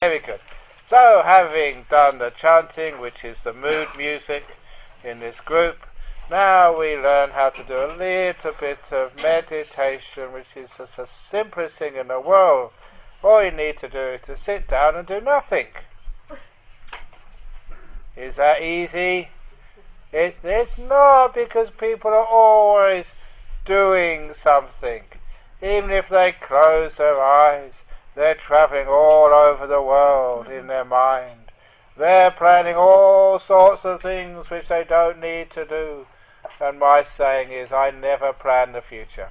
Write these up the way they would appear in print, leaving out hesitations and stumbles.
Very good. So, having done the chanting, which is the mood music in this group, now we learn how to do a little bit of meditation, which is just the simplest thing in the world. All you need to do is to sit down and do nothing. Is that easy? It's not, because people are always doing something. Even if they close their eyes, they're travelling all over the world in their mind. They're planning all sorts of things which they don't need to do. And my saying is, I never plan the future.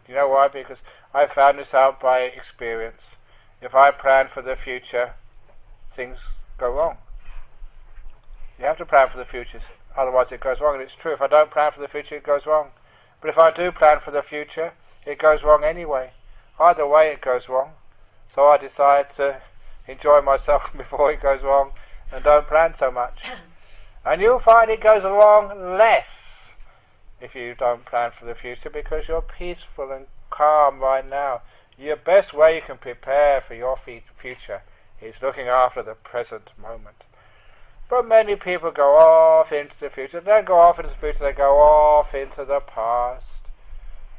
You know why? Because I found this out by experience. If I plan for the future, things go wrong. You have to plan for the future, otherwise it goes wrong. And it's true, if I don't plan for the future, it goes wrong. But if I do plan for the future, it goes wrong anyway. Either way it goes wrong. So I decide to enjoy myself before it goes wrong and don't plan so much. And you'll find it goes wrong less if you don't plan for the future, because you're peaceful and calm right now. Your best way you can prepare for your future is looking after the present moment. But many people go off into the future. They don't go off into the future, they go off into the past.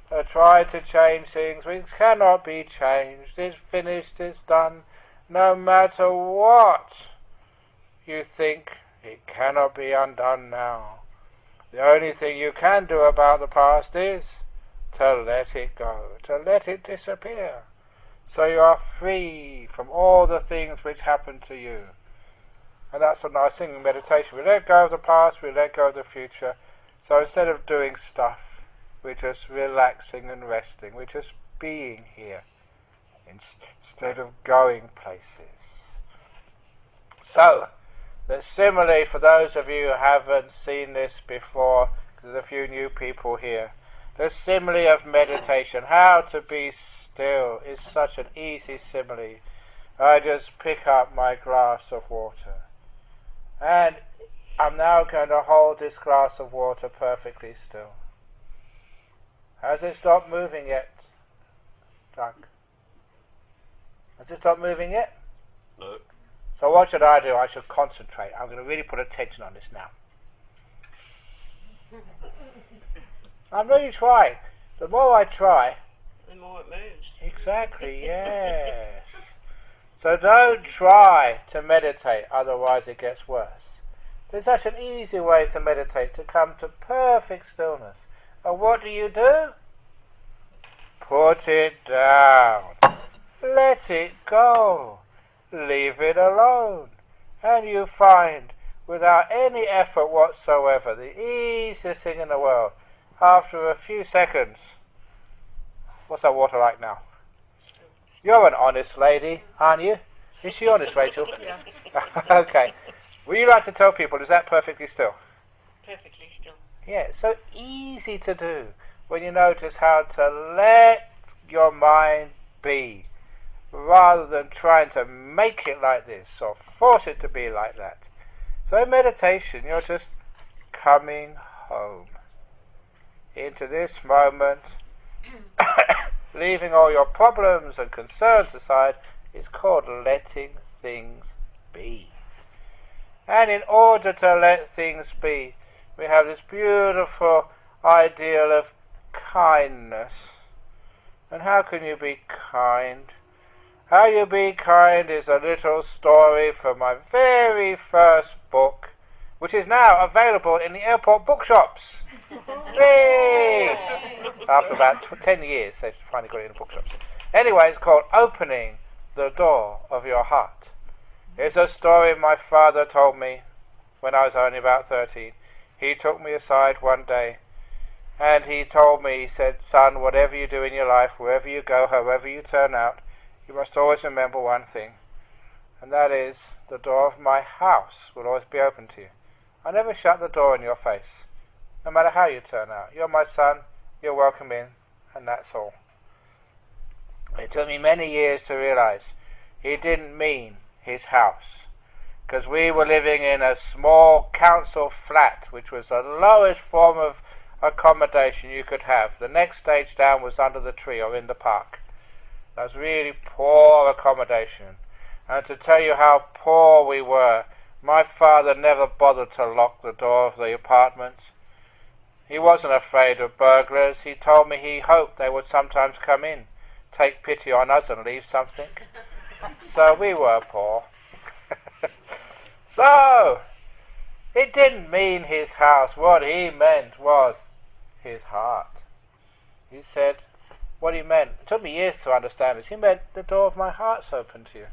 They try to change things which cannot be changed. It's finished, it's done. No matter what you think, it cannot be undone now. The only thing you can do about the past is to let it go, to let it disappear. So you are free from all the things which happen to you. And that's a nice thing in meditation. We let go of the past, we let go of the future. So instead of doing stuff, we're just relaxing and resting. We're just being here instead of going places. So, the simile, for those of you who haven't seen this before, because there's a few new people here, the simile of meditation, how to be still, is such an easy simile. I just pick up my glass of water. And I'm now going to hold this glass of water perfectly still. Has it stopped moving yet, Doug? Has it stopped moving yet? No. So what should I do? I should concentrate. I'm going to really put attention on this now. I'm really trying. The more I try, the more it moves. Exactly, yes. So don't try to meditate, otherwise it gets worse. There's such an easy way to meditate, to come to perfect stillness. And what do? Put it down. Let it go. Leave it alone. And you find, without any effort whatsoever, the easiest thing in the world, after a few seconds. What's that water like now? You're an honest lady, aren't you? Is she honest, Rachel? Yes. Okay. Would you like to tell people, is that perfectly still? Perfectly still. Yeah, it's so easy to do when you notice how to let your mind be, rather than trying to make it like this or force it to be like that. So in meditation, you're just coming home into this moment, leaving all your problems and concerns aside. It's called letting things be. And in order to let things be, we have this beautiful ideal of kindness. And how can you be kind? How you be kind is a little story from my very first book, which is now available in the airport bookshops. Yay! After about 10 years, they've finally got it in the bookshops. Anyway, it's called Opening the Door of Your Heart. It's a story my father told me when I was only about 13. He took me aside one day and he told me, he said, son, whatever you do in your life, wherever you go, however you turn out, you must always remember one thing, and that is the door of my house will always be open to you. I never shut the door in your face, no matter how you turn out. You're my son, you're welcome in, and that's all. It took me many years to realize he didn't mean his house, because we were living in a small council flat, which was the lowest form of accommodation you could have. The next stage down was under the tree or in the park. That's really poor accommodation. And to tell you how poor we were, my father never bothered to lock the door of the apartment. He wasn't afraid of burglars. He told me he hoped they would sometimes come in, take pity on us and leave something. So we were poor. So, it didn't mean his house. What he meant was his heart. He said, what he meant, it took me years to understand this, he meant the door of my heart's open to you.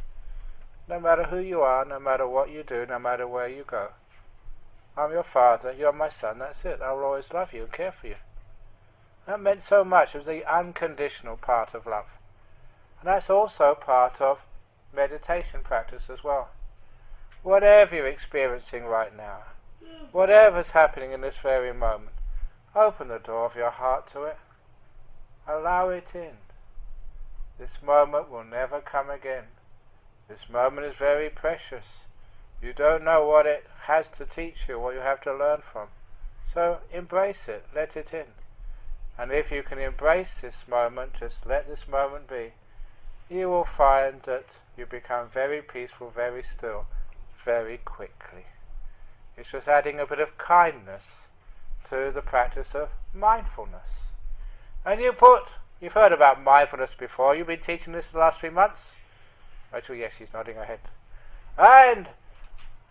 No matter who you are, no matter what you do, no matter where you go. I'm your father, you're my son, that's it. I will always love you and care for you. That meant so much. It was the unconditional part of love. And that's also part of meditation practice as well. Whatever you're experiencing right now, whatever's happening in this very moment, open the door of your heart to it. Allow it in. This moment will never come again. This moment is very precious. You don't know what it has to teach you, what you have to learn from. So embrace it, let it in. And if you can embrace this moment, just let this moment be, you will find that you become very peaceful, very still, very quickly. It's just adding a bit of kindness to the practice of mindfulness. And you've heard about mindfulness before. You've been teaching this the last 3 months. Rachel, yes, she's nodding her head. And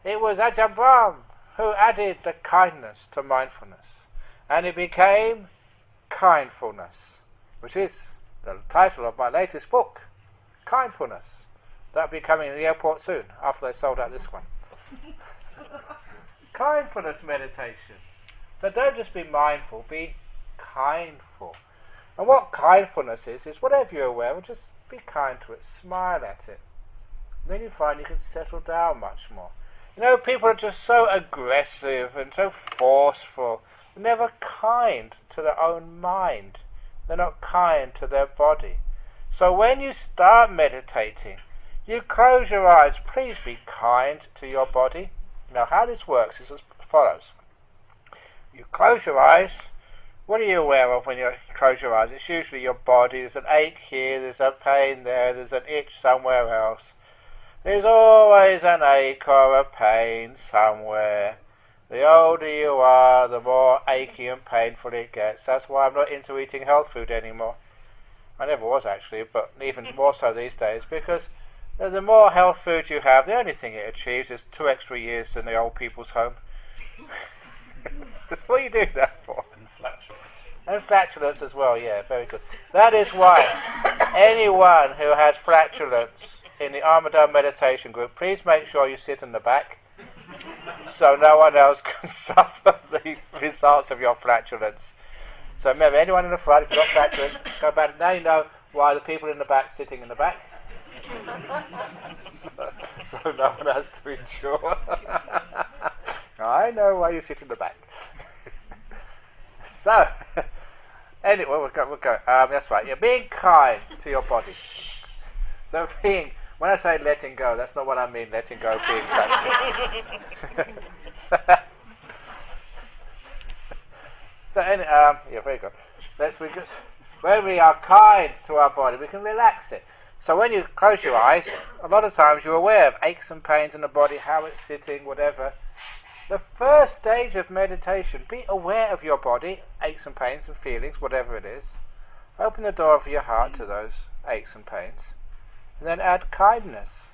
it was Ajahn Brahm who added the kindness to mindfulness. And it became kindfulness, which is the title of my latest book, Kindfulness. That'll be coming in the airport soon, after they sold out this one. Kindfulness meditation. So don't just be mindful, be kindful. And what kindfulness is whatever you're aware of, just be kind to it, smile at it. And then you find you can settle down much more. You know, people are just so aggressive and so forceful, never kind to their own mind. They're not kind to their body. So when you start meditating, you close your eyes. Please be kind to your body. Now how this works is as follows. You close your eyes. What are you aware of when you close your eyes? It's usually your body. There's an ache here, there's a pain there, there's an itch somewhere else. There's always an ache or a pain somewhere. The older you are, the more achy and painful it gets. That's why I'm not into eating health food anymore. I never was actually, but even more so these days, because the more health food you have, the only thing it achieves is 2 extra years in the old people's home. What are you doing that for? And flatulence as well, yeah, very good. That is why anyone who has flatulence in the Armadale meditation group, please make sure you sit in the back so no one else can suffer the results of your flatulence. So remember, anyone in the front, if you've got flatulence, go back. Now you know why the people in the back sitting in the back. So no one has to endure. I know why you sit in the back. So, anyway, we'll go. That's right. You're being kind to your body. So when I say letting go, that's not what I mean, letting go, being flexible. So, yeah, very good. When we are kind to our body, we can relax it. So when you close your eyes, a lot of times you're aware of aches and pains in the body, how it's sitting, whatever. The first stage of meditation, be aware of your body, aches and pains and feelings, whatever it is. Open the door of your heart to those aches and pains. And then add kindness.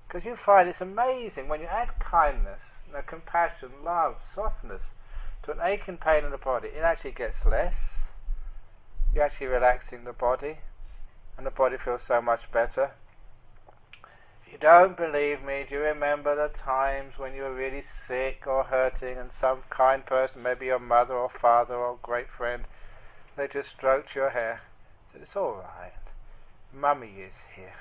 Because you find it's amazing when you add kindness, compassion, love, softness to an ache and pain in the body, it actually gets less. You're actually relaxing the body, and the body feels so much better. If you don't believe me, do you remember the times when you were really sick or hurting and some kind person, maybe your mother or father or great friend, they just stroked your hair, said, it's all right, Mummy is here.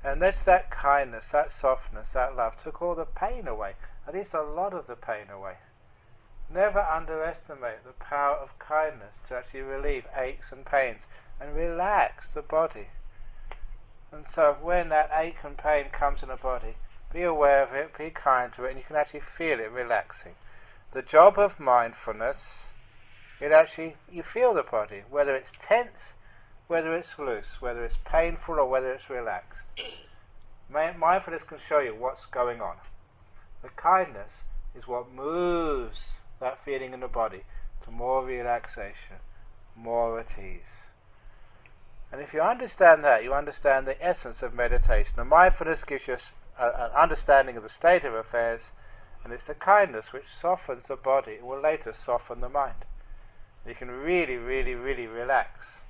And that's that kindness, that softness, that love took all the pain away, at least a lot of the pain away. Never underestimate the power of kindness to actually relieve aches and pains and relax the body. And so when that ache and pain comes in the body, be aware of it, be kind to it, and you can actually feel it relaxing. The job of mindfulness, you feel the body, whether it's tense whether it's loose, whether it's painful or whether it's relaxed. Mindfulness can show you what's going on. The kindness is what moves that feeling in the body to more relaxation, more at ease. And if you understand that, you understand the essence of meditation. The mindfulness gives you an understanding of the state of affairs, and it's the kindness which softens the body. It will later soften the mind. You can really, really, really relax.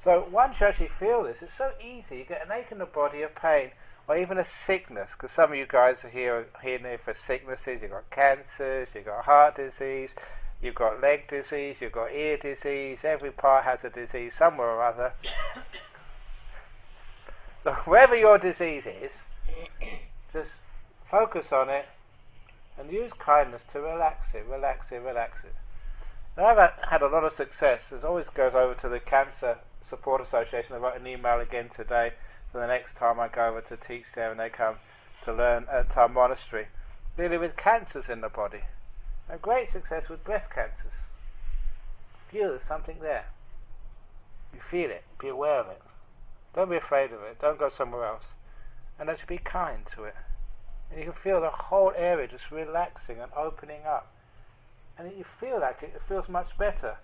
So once you actually feel this, it's so easy. You get an ache in the body, a pain, or even a sickness, because some of you guys are here for sicknesses. You've got cancers, you've got heart disease, you've got leg disease, you've got ear disease. Every part has a disease somewhere or other. So wherever your disease is, just focus on it and use kindness to relax it, relax it, relax it. Now I've had a lot of success. This always goes over to the Cancer Support Association. I wrote an email again today for the next time I go over to teach there and they come to learn at our monastery, dealing with cancers in the body. A great success with breast cancers. Feel there's something there. You feel it. Be aware of it. Don't be afraid of it. Don't go somewhere else. And actually be kind to it. And you can feel the whole area just relaxing and opening up. And you feel like it feels much better.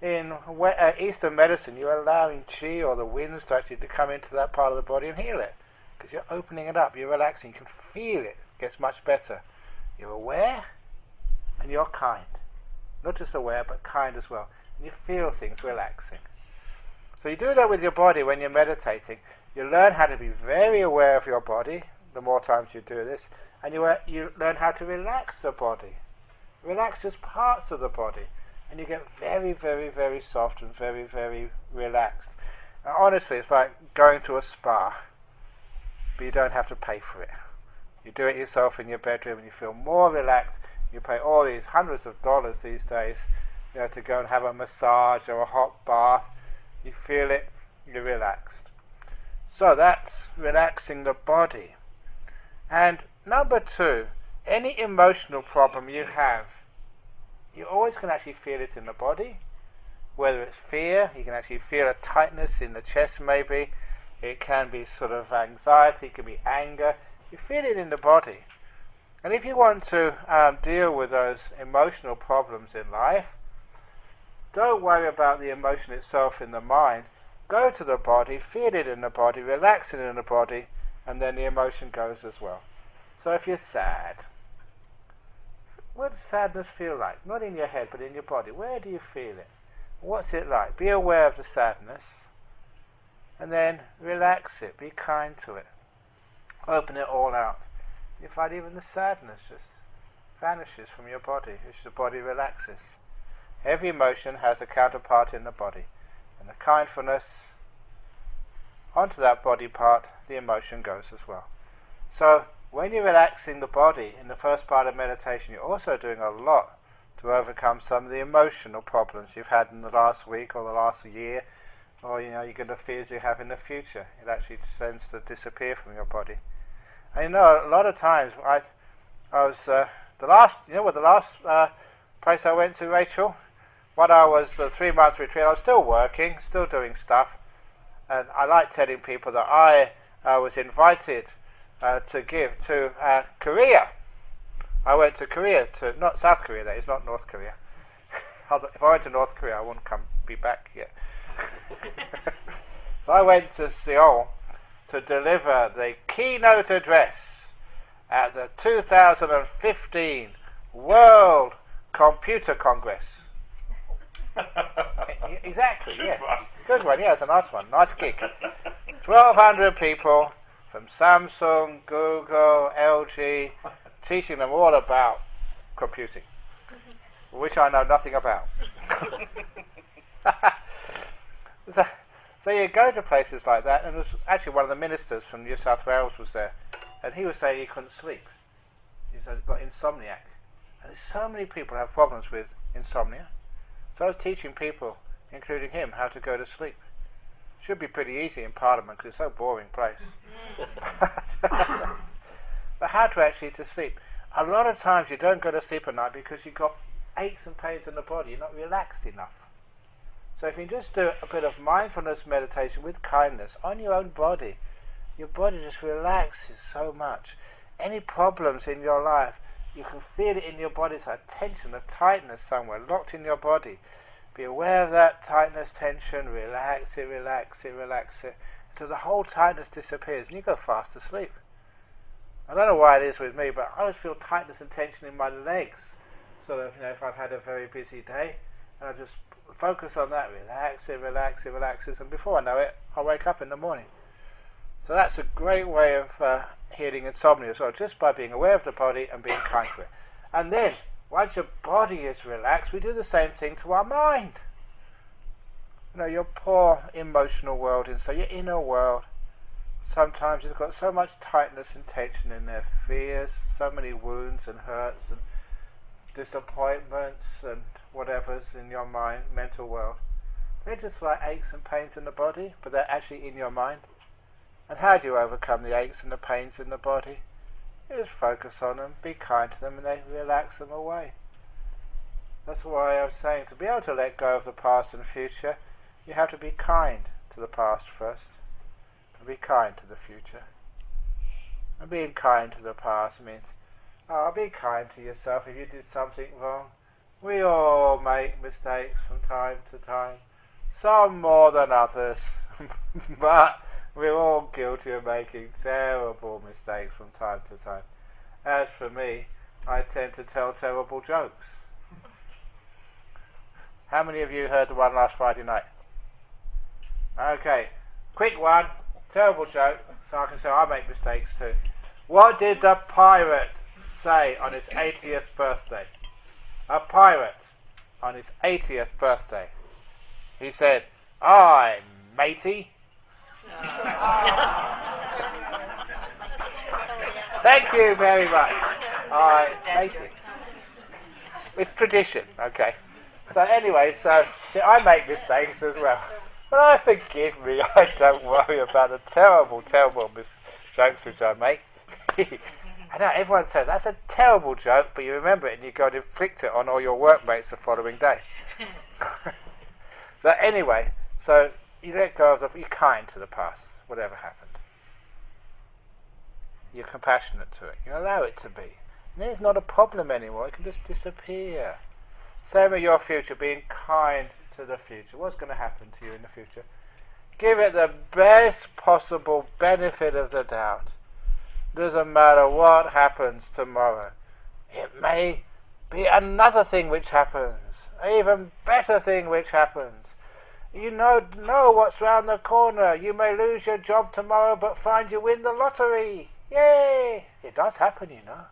In Eastern medicine, you're allowing chi or the winds to actually to come into that part of the body and heal it. Because you're opening it up, you're relaxing, you can feel it gets much better. You're aware and you're kind. Not just aware, but kind as well. And you feel things relaxing. So you do that with your body when you're meditating. You learn how to be very aware of your body, the more times you do this, and you learn how to relax the body. Relax just parts of the body, and you get very, very, very soft and very, very relaxed. Now, honestly, it's like going to a spa, but you don't have to pay for it. You do it yourself in your bedroom, and you feel more relaxed. You pay all these hundreds of dollars these days, to go and have a massage or a hot bath. You feel it, you're relaxed. So that's relaxing the body. And number 2, any emotional problem you have, you always can actually feel it in the body. Whether it's fear, you can actually feel a tightness in the chest maybe. It can be sort of anxiety, it can be anger. You feel it in the body. And if you want to deal with those emotional problems in life, don't worry about the emotion itself in the mind. Go to the body, feel it in the body, relax it in the body, and then the emotion goes as well. So if you're sad, what does sadness feel like? Not in your head, but in your body. Where do you feel it? What's it like? Be aware of the sadness, and then relax it. Be kind to it. Open it all out. You find even the sadness just vanishes from your body as the body relaxes. Every emotion has a counterpart in the body, and the kindfulness onto that body part, the emotion goes as well. So when you're relaxing the body in the first part of meditation, you're also doing a lot to overcome some of the emotional problems you've had in the last week or the last year, or you're going to fears you have in the future. It actually tends to disappear from your body. And a lot of times I was the last place I went to, Rachel, when I was the 3-month retreat, I was still working, still doing stuff, and I like telling people that I was invited to give to Korea. I went to Korea, not South Korea, that is, not North Korea. If I went to North Korea, I wouldn't be back yet. So I went to Seoul to deliver the keynote address at the 2015 World Computer Congress. Exactly, yeah. Good one, yeah, it's a nice one. Nice gig. 1,200 people from Samsung, Google, LG, teaching them all about computing, which I know nothing about. So you go to places like that, and there's actually one of the ministers from New South Wales was there, and he was saying he couldn't sleep. He said he's got insomniac. And so many people have problems with insomnia. So I was teaching people, including him, how to go to sleep. Should be pretty easy in Parliament because it's so boring place. But how to actually to sleep. A lot of times you don't go to sleep at night because you've got aches and pains in the body. You're not relaxed enough. So if you just do a bit of mindfulness meditation with kindness on your own body, your body just relaxes so much. Any problems in your life, you can feel it in your body. It's a tension, a tightness somewhere, locked in your body. Be aware of that tightness, tension, relax it, relax it, relax it, until the whole tightness disappears and you go fast asleep. I don't know why it is with me, but I always feel tightness and tension in my legs. So that, if I've had a very busy day, and I just focus on that, relax it, relax it, relaxes, and before I know it, I wake up in the morning. So that's a great way of healing insomnia as well, just by being aware of the body and being kind to it. And then, once your body is relaxed, we do the same thing to our mind. Your poor emotional world, and so your inner world, sometimes it's got so much tightness and tension in there, fears, so many wounds and hurts and disappointments and whatever's in your mind, mental world. They're just like aches and pains in the body, but they're actually in your mind. And how do you overcome the aches and the pains in the body? You just focus on them, be kind to them, and they relax them away. That's why I was saying, to be able to let go of the past and future, you have to be kind to the past first, and be kind to the future. And being kind to the past means, be kind to yourself if you did something wrong. We all make mistakes from time to time, some more than others, but we're all guilty of making terrible mistakes from time to time. As for me, I tend to tell terrible jokes. How many of you heard the one last Friday night? Okay, quick one, terrible joke, so I can say I make mistakes too. What did the pirate say on his 80th birthday? A pirate on his 80th birthday. He said, "I'm matey." Thank you very much. Matey. It's tradition, okay. So anyway, see, I make mistakes as well. But forgive me, I don't worry about the terrible, terrible jokes which I make. I know everyone says that's a terrible joke, but you remember it and you go and inflict it on all your workmates the following day. So anyway, so you let go of you're kind to the past, whatever happened. You're compassionate to it. You allow it to be. And then it's not a problem anymore. It can just disappear. Same with your future, being kind to the future. What's going to happen to you in the future? Give it the best possible benefit of the doubt. Doesn't matter what happens tomorrow. It may be another thing which happens, an even better thing which happens. You know what's round the corner. You may lose your job tomorrow, but find you win the lottery. Yay! It does happen, you know.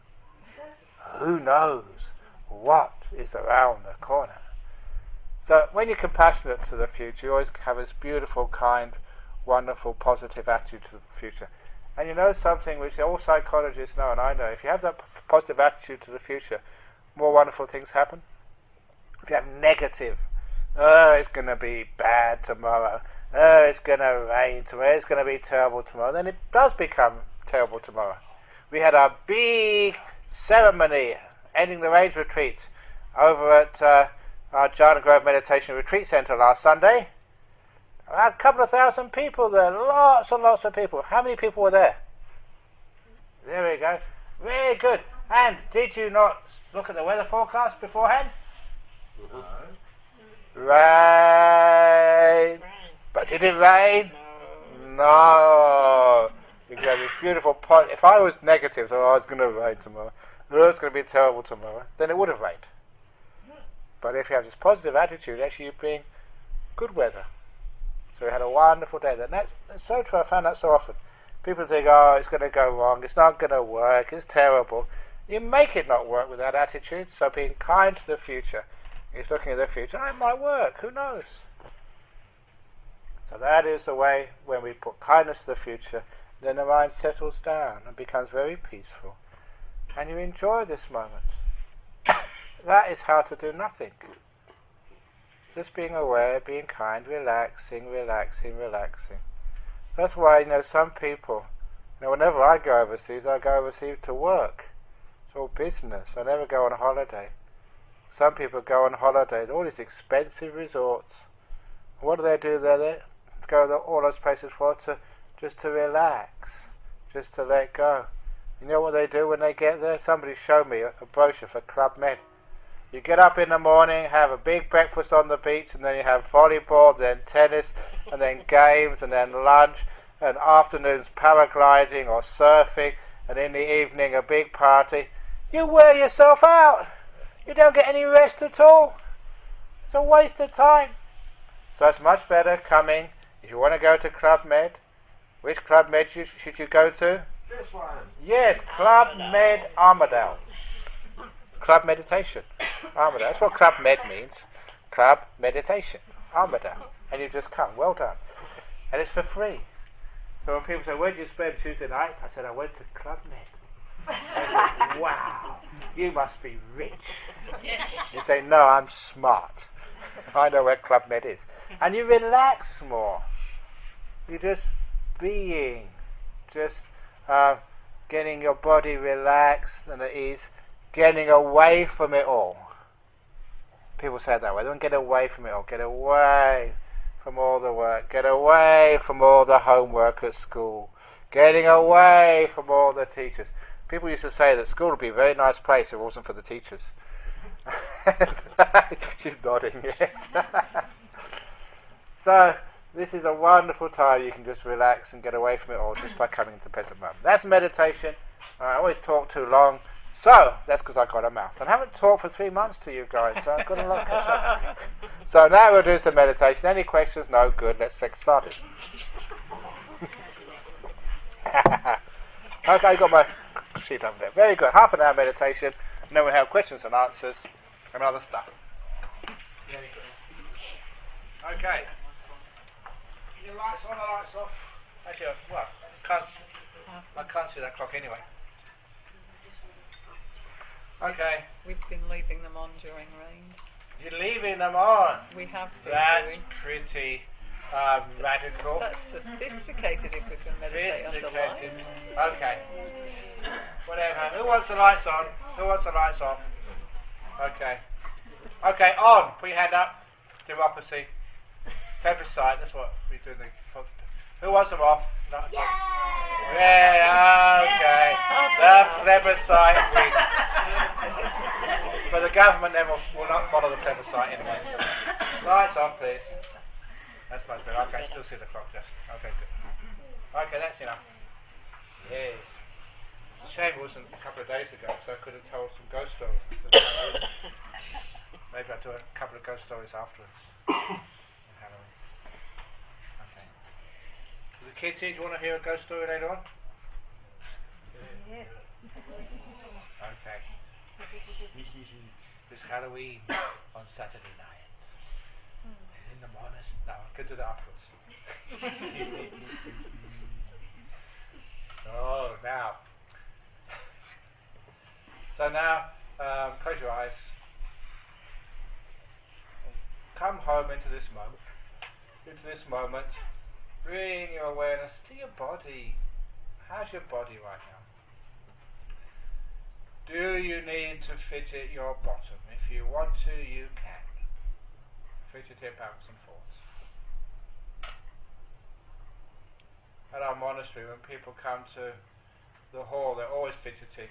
Who knows what is around the corner? So when you're compassionate to the future, you always have this beautiful, kind, wonderful, positive attitude to the future. And you know something which all psychologists know, and I know, if you have that positive attitude to the future, more wonderful things happen. If you have negative, it's going to be bad tomorrow, it's going to rain tomorrow, it's going to be terrible tomorrow, then it does become terrible tomorrow. We had a big ceremony ending the range retreat over at our Ajahn Brahm Meditation Retreat Centre last Sunday. A couple of thousand people there, lots and lots of people. How many people were there? There we go. Very good. And did you not look at the weather forecast beforehand? No. Rain. But did it rain? No. Because it's beautiful. If I was negative, so it's going to rain tomorrow, it's going to be terrible tomorrow, then it would have rained. But if you have this positive attitude, actually you bring good weather. So we had a wonderful day. That's so true. I found that so often. People think, it's going to go wrong, it's not going to work, it's terrible. You make it not work with that attitude. So being kind to the future is looking at the future. It might work, who knows? So that is the way when we put kindness to the future, then the mind settles down and becomes very peaceful. And you enjoy this moment. That is how to do nothing. Just being aware, being kind, relaxing, relaxing, relaxing. That's why, some people, whenever I go overseas to work. It's all business. I never go on holiday. Some people go on holiday to all these expensive resorts What do they do there? They go to all those places for? Just to relax, just to let go. You know what they do when they get there? Somebody showed me a brochure for Club Med. You get up in the morning, have a big breakfast on the beach, and then you have volleyball, then tennis, and then games, and then lunch, and afternoons paragliding or surfing, and in the evening a big party. You wear yourself out. You don't get any rest at all. It's a waste of time. So it's much better coming. If you want to go to Club Med, which Club Med should you go to? This one. Yes, Club Med Armadale. Club Meditation. Armadale. That's what Club Med means. Club Meditation. Armadale. And you just come. Well done. And it's for free. So when people say, where did you spend Tuesday night? I said, I went to Club Med. They go, wow, you must be rich. You say, no, I'm smart. I know where Club Med is. And you relax more. You're just being, just getting your body relaxed and at ease, getting away from it all. People say it that way. Don't get away from it all. Get away from all the work. Get away from all the homework at school. Getting away from all the teachers. People used to say that school would be a very nice place if it wasn't for the teachers. She's nodding, yes. So, this is a wonderful time. You can just relax and get away from it all just by coming into the present moment. That's meditation. I always talk too long. So, that's because I've got a mouth. And I haven't talked for 3 months to you guys, so I've got a lot to catch up. So now we'll do some meditation. Any questions? No? Good. Let's get started. Okay, I've got my sheet over there. Very good. Half an hour meditation, and then we'll have questions and answers and other stuff. Very good. Okay. Your lights on or lights off? Actually, well, I can't see that clock anyway. Okay. We've been leaving them on during rains. You're leaving them on? We have been. That's pretty radical. That's sophisticated if we can meditate under light. Okay. Whatever. Who wants the lights on? Who wants the lights off? Okay. Okay, on. Put your hand up. Democracy. Plebiscite. That's what we do in the... Who wants them off? No, yeah, okay. The plebiscite wins. But the government then will not follow the plebiscite anyway. Lights on, please. That's much better. Okay, still see the clock just. Okay, good. Okay, that's enough. Yes. Shame it wasn't a couple of days ago, so I could have told some ghost stories. Maybe I'll do a couple of ghost stories afterwards. Halloween. Okay. The kids here, do you want to hear a ghost story later on? Yes. Okay. It's Halloween on Saturday night. In the monastery. No, I can do that afterwards. Oh, now. So now, close your eyes. Come home into this moment. Into this moment. Bring your awareness to your body. How's your body right now? Do you need to fidget your bottom? If you want to, you can. Fidget it backwards and forwards. At our monastery, when people come to the hall, they're always fidgeting.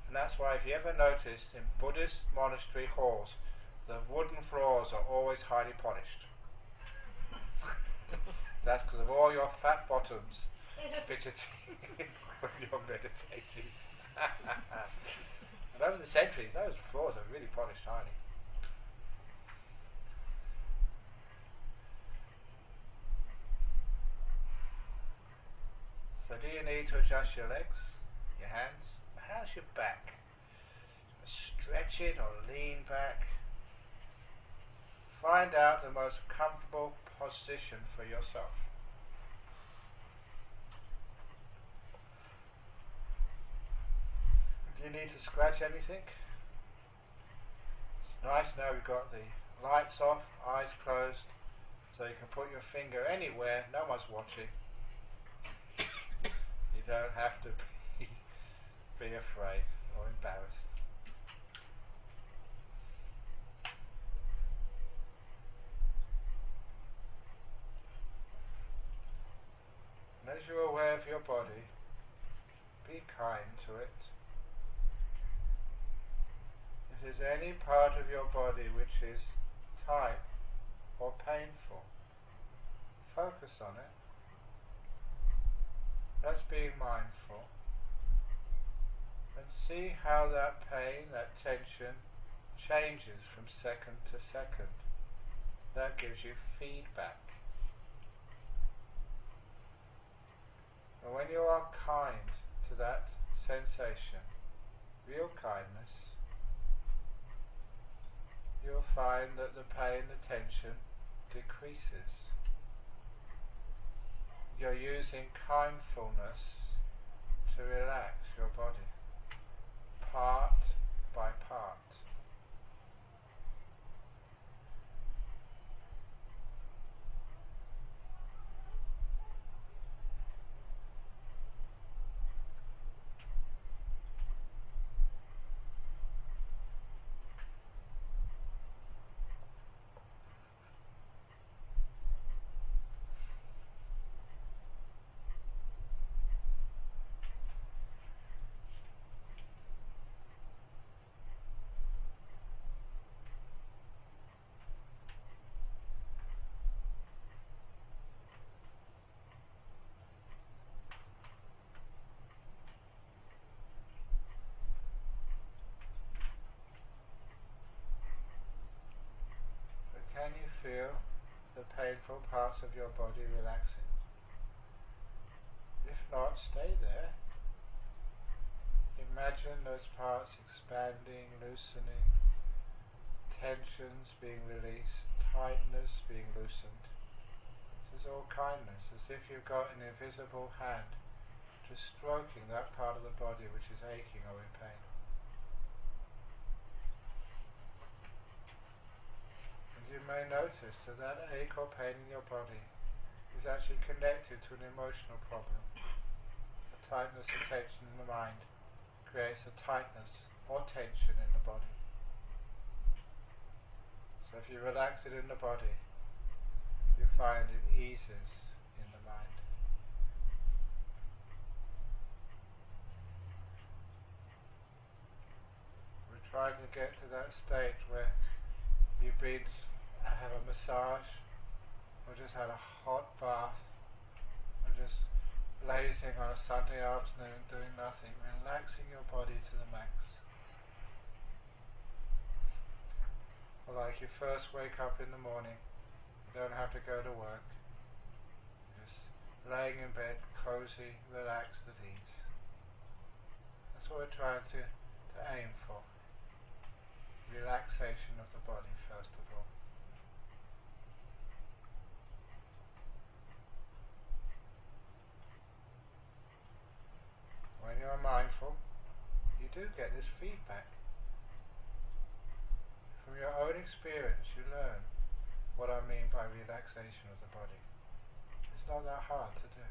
And that's why, if you ever notice, in Buddhist monastery halls, the wooden floors are always highly polished. That's because of all your fat bottoms fidgeting when you're meditating. And over the centuries, those floors are really polished highly. So do you need to adjust your legs, your hands? How's your back? Stretch it or lean back. Find out the most comfortable position for yourself. Do you need to scratch anything? It's nice now we've got the lights off, eyes closed, so you can put your finger anywhere, no one's watching. You don't have to be afraid or embarrassed. you're aware of your body, be kind to it. If there's any part of your body which is tight or painful, focus on it. That's being mindful. And see how that pain, that tension, changes from second to second. That gives you feedback. And when you are kind to that sensation, real kindness, you'll find that the pain, the tension decreases. You're using kindfulness to relax your body, part by part. Can you feel the painful parts of your body relaxing? If not, stay there. Imagine those parts expanding, loosening, tensions being released, tightness being loosened. This is all kindness, as if you've got an invisible hand just stroking that part of the body which is aching or in pain. You may notice that that ache or pain in your body is actually connected to an emotional problem. The tightness or tension in the mind creates a tightness or tension in the body. So if you relax it in the body, you find it eases in the mind. We're trying to get to that state where you've been have a massage, or just had a hot bath, or just lazing on a Sunday afternoon doing nothing, relaxing your body to the max. Or like you first wake up in the morning, you don't have to go to work, you're just laying in bed, cozy, relaxed at ease. That's what we're trying to aim for. Relaxation of the body, first of all. When you're mindful, you do get this feedback. From your own experience, you learn what I mean by relaxation of the body. It's not that hard to do.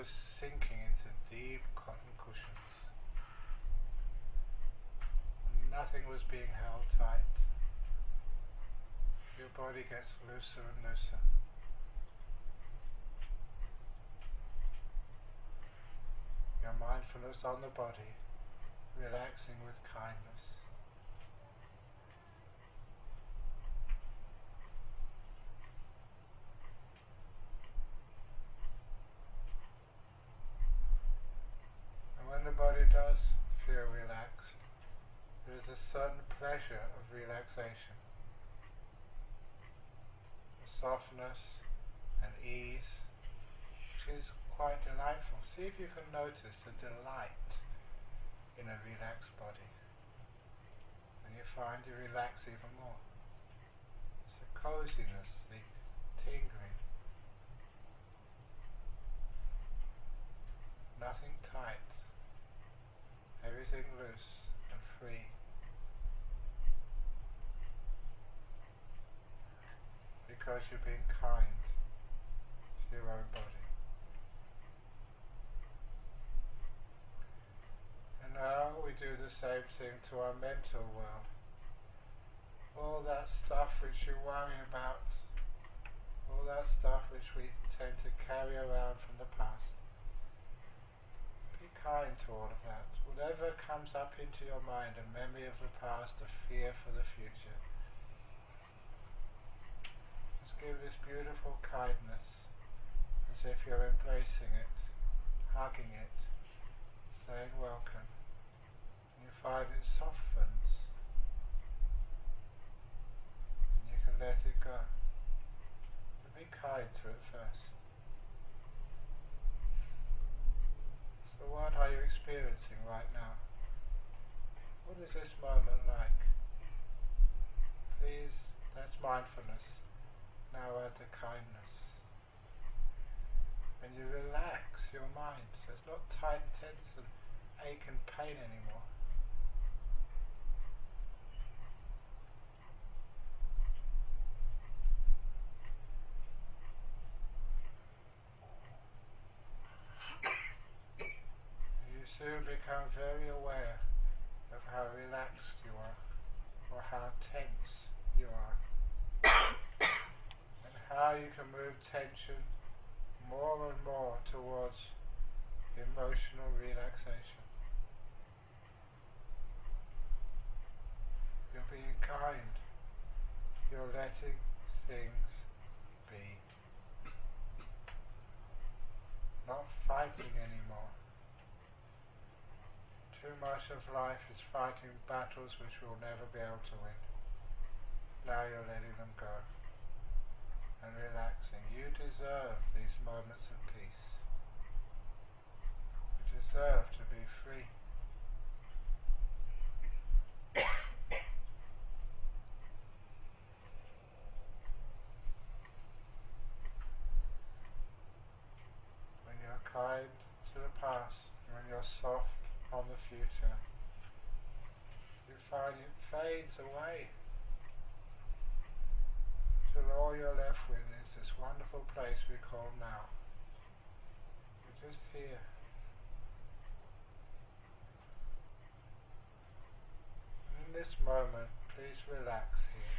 was sinking into deep cotton cushions. Nothing was being held tight. Your body gets looser and looser. Your mindfulness on the body, relaxing with kindness. And when the body does feel relaxed, there is a certain pleasure of relaxation. A softness and ease, which is quite delightful. See if you can notice the delight in a relaxed body. And you find you relax even more. It's the coziness, the tingling. Nothing tight. Everything loose and free. Because you're being kind to your own body. And now we do the same thing to our mental world. All that stuff which you worry about, all that stuff which we tend to carry around from the past. Be kind to all of that. Whatever comes up into your mind, a memory of the past, a fear for the future, just give this beautiful kindness as if you're embracing it, hugging it, saying welcome. And you find it softens, and you can let it go. But be kind to it first. So what are you experiencing right now? What is this moment like? Please, that's mindfulness. Now add the kindness. And you relax your mind, so it's not tight, tense and ache and pain anymore. You soon become very aware of how relaxed you are, or how tense you are, and how you can move tension more and more towards emotional relaxation. You're being kind. You're letting things be. Not fighting anymore. Too much of life is fighting battles which we'll never be able to win. Now you're letting them go and relaxing. You deserve these moments of peace. You deserve to be free. When you're kind to the past, when you're soft on the future, you find it fades away, till all you're left with is this wonderful place we call now. You're just here. And in this moment, please relax here.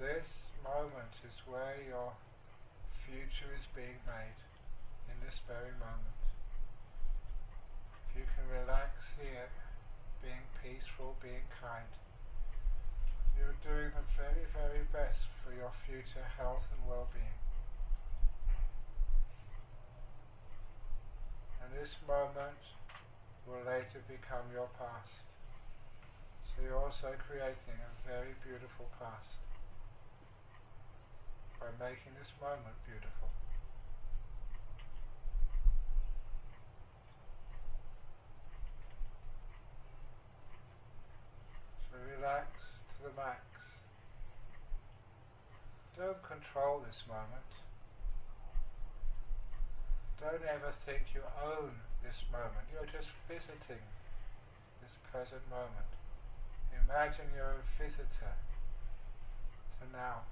This moment is where your future is being made, in this very moment. If you can relax here, being peaceful, being kind, you're doing the very, very best for your future health and well-being. And this moment will later become your past. So you're also creating a very beautiful past by making this moment beautiful. So relax to the max. Don't control this moment. Don't ever think you own this moment. You're just visiting this present moment. Imagine you're a visitor to now.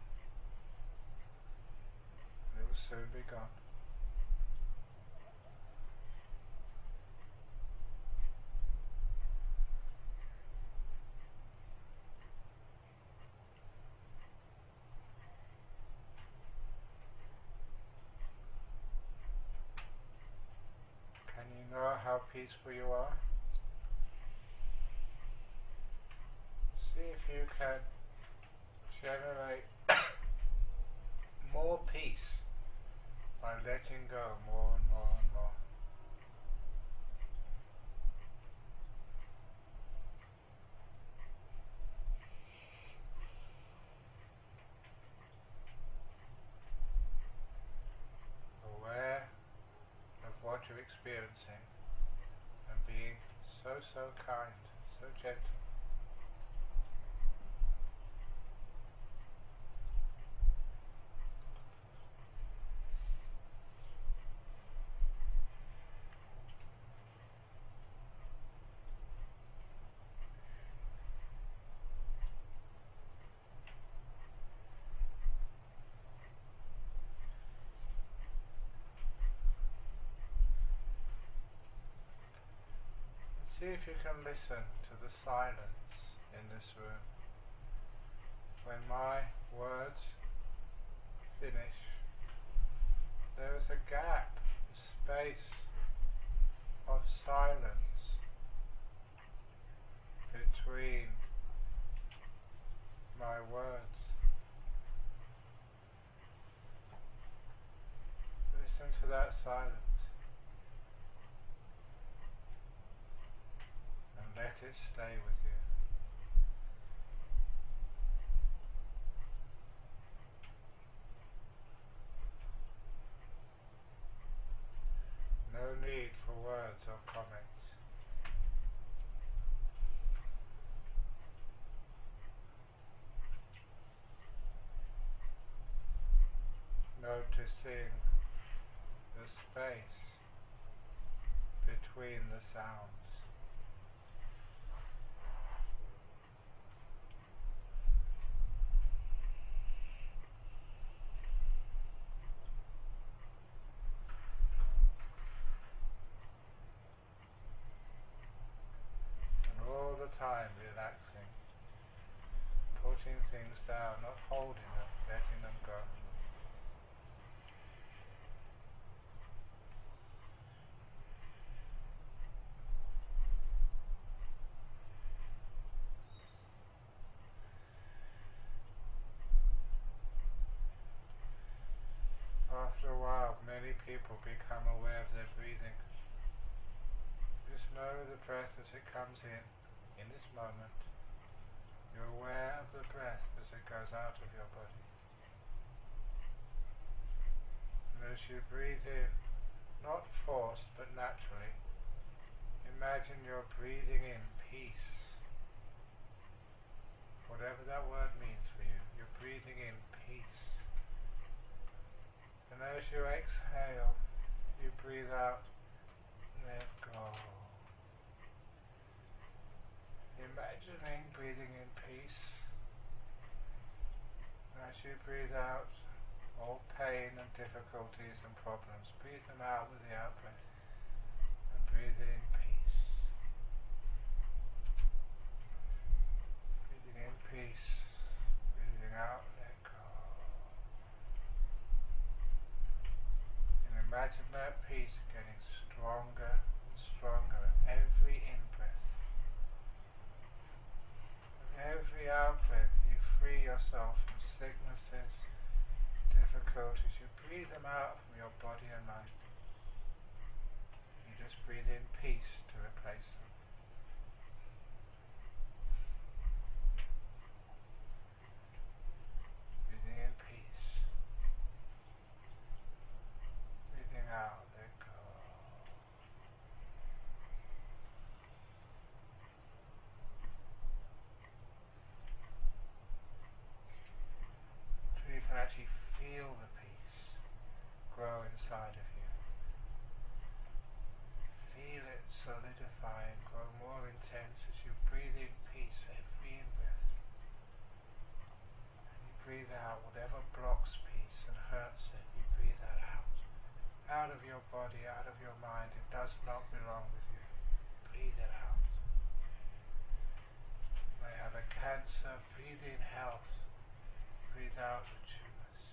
And it will soon be gone. know how peaceful you are? See if you can generate more peace by letting go more and more and more. Aware of what you're experiencing and being so kind, so gentle. See if you can listen to the silence in this room. When my words finish, there is a gap, a space of silence between my words. Listen to that silence. Let it stay with you. No need for words or comments. Noticing the space between the sounds. Time relaxing, putting things down, not holding them, letting them go. After a while, many people become aware of their breathing. Just know the breath as it comes in this moment. You're aware of the breath as it goes out of your body. And as you breathe in, not forced but naturally, imagine you're breathing in peace. Whatever that word means for you, you're breathing in peace. And as you exhale, you breathe out, let go. Imagining breathing in peace. As you breathe out all pain and difficulties and problems, breathe them out with the out-breath and breathe in peace. Breathing in peace, breathing out, let go. And imagine that peace getting stronger and stronger at every in-breath. Every out-breath, you free yourself from sicknesses, difficulties. You breathe them out from your body and mind. You just breathe in peace to replace them. Breathing in peace. Breathing out, let go. You can actually feel the peace grow inside of you. Feel it solidify and grow more intense as you breathe in peace every in-breath. And you breathe out whatever blocks peace and hurts it, you breathe that out. Out of your body, out of your mind. It does not belong with you. Breathe it out. You may have a cancer, breathe in health. Breathe out the tumors.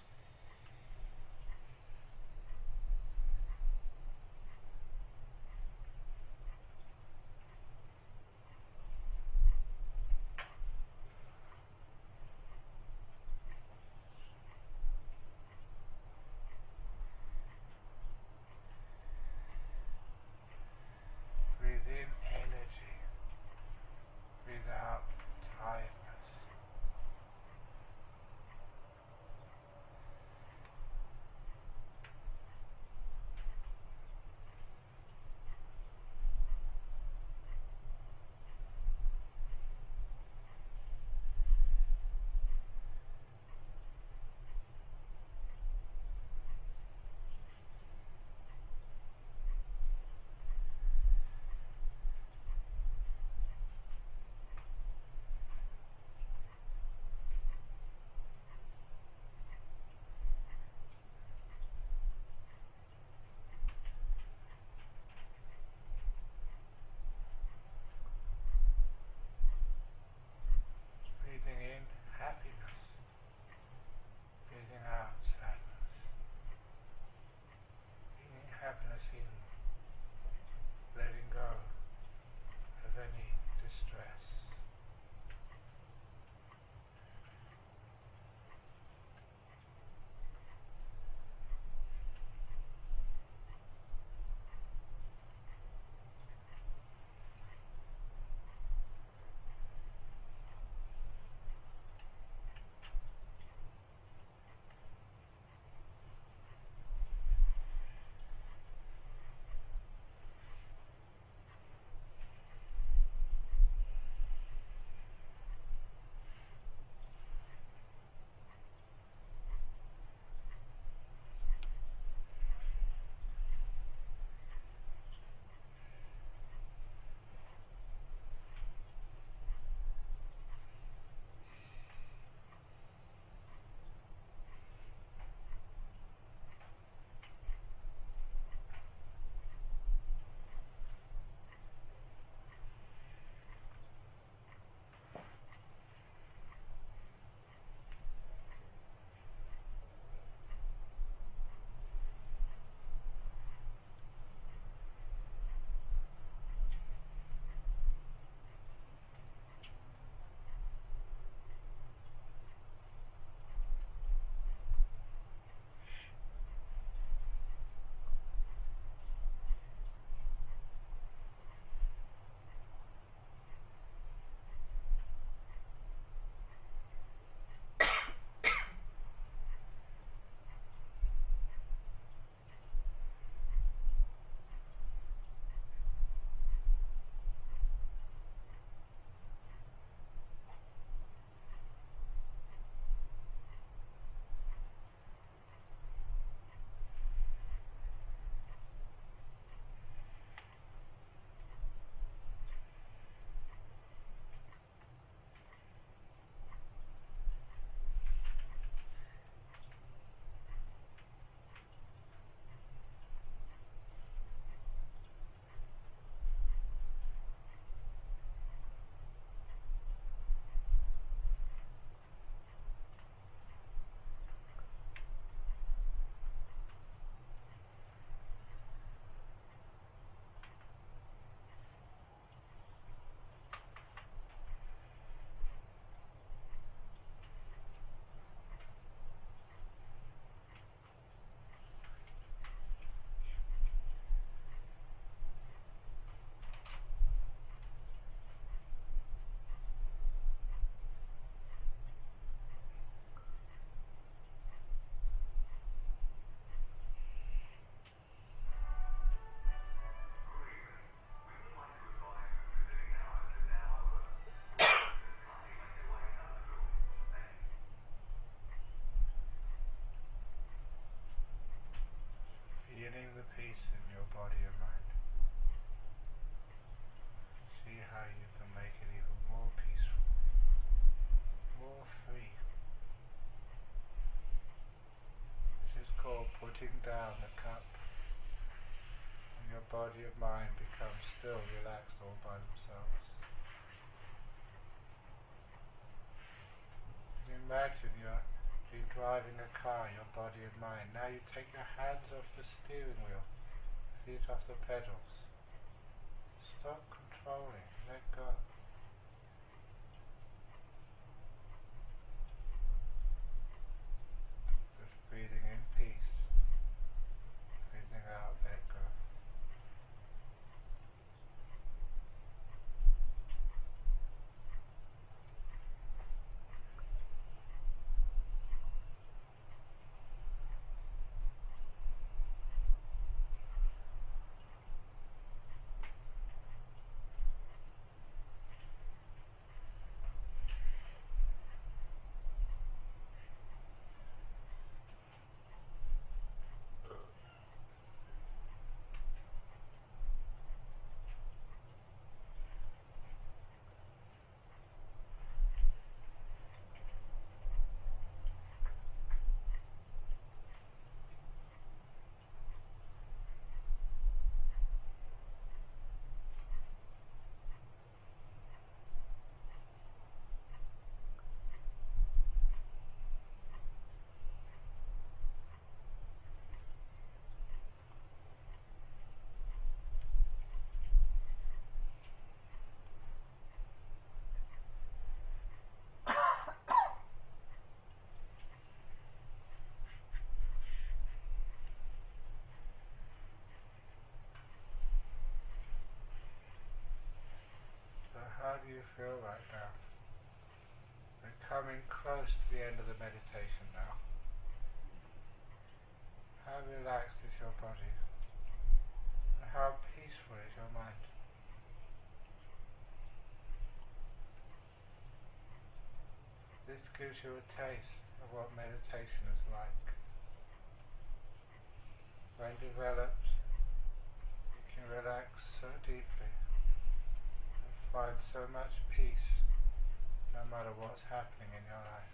down the cup, and your body and mind become still, relaxed all by themselves. Imagine you're driving a car, your body and mind. Now you take your hands off the steering wheel, feet off the pedals. Stop controlling, let go. Just breathing in peace, breathing out, let go. How do you feel right now? We're coming close to the end of the meditation now. How relaxed is your body? And how peaceful is your mind? This gives you a taste of what meditation is like. When developed, you can relax so deeply. Find so much peace no matter what's happening in your life.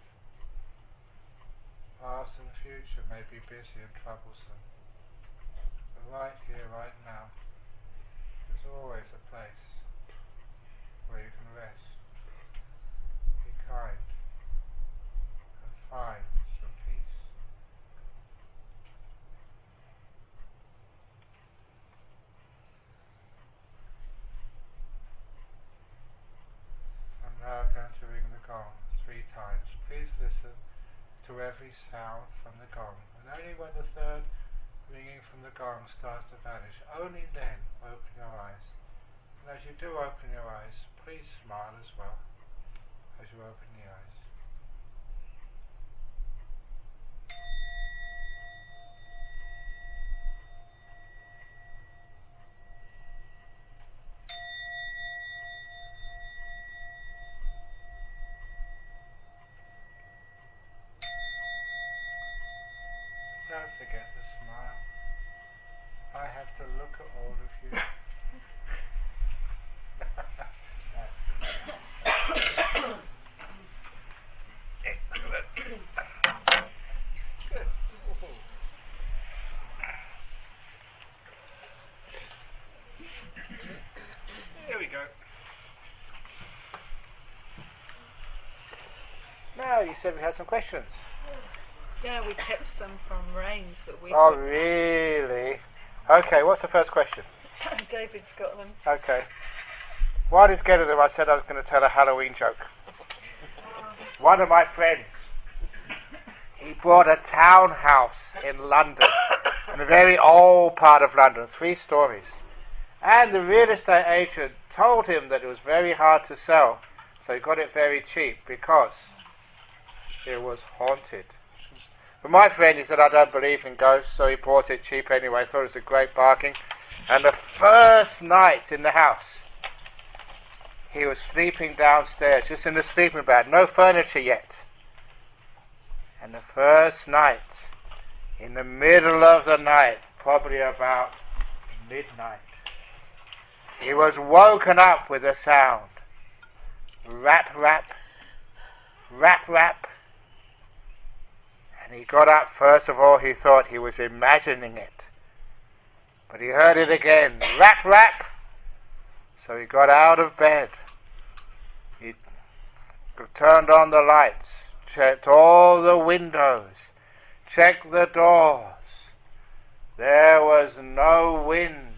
Past and future may be busy and troublesome, but right here, right now, there's always a place where you can rest, be kind, and find some peace. Now I'm going to ring the gong 3 times. Please listen to every sound from the gong, and only when the third ringing from the gong starts to vanish, only then open your eyes. And as you do open your eyes, please smile as well as you open the eyes. Don't forget the smile. I have to look at all of you. Excellent. Good. There we go. Now, you said we had some questions. Yeah, we kept some from Rains that we... Oh, really? Okay, what's the first question? David's got them. Okay. While he's getting them, I said I was going to tell a Halloween joke. One of my friends, he bought a townhouse in London, in a very old part of London, 3 stories. And the real estate agent told him that it was very hard to sell, so he got it very cheap because it was haunted. But my friend, he said, I don't believe in ghosts, so he bought it cheap anyway, thought it was a great bargain. And the first night in the house, he was sleeping downstairs, just in the sleeping bag, no furniture yet. And the first night, in the middle of the night, probably about midnight, he was woken up with a sound. Rap, rap, rap, rap. And he got up. First of all, he thought he was imagining it. But he heard it again. Rap, rap! So he got out of bed. He turned on the lights, checked all the windows, checked the doors. There was no wind,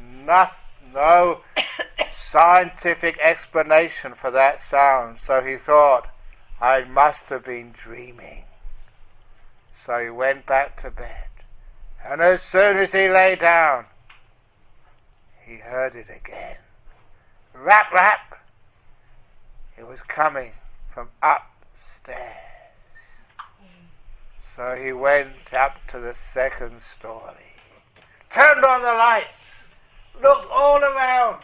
no scientific explanation for that sound. So he thought, I must have been dreaming. So he went back to bed. And as soon as he lay down, he heard it again. Rap, rap! It was coming from upstairs. So he went up to the second story, turned on the lights, looked all around.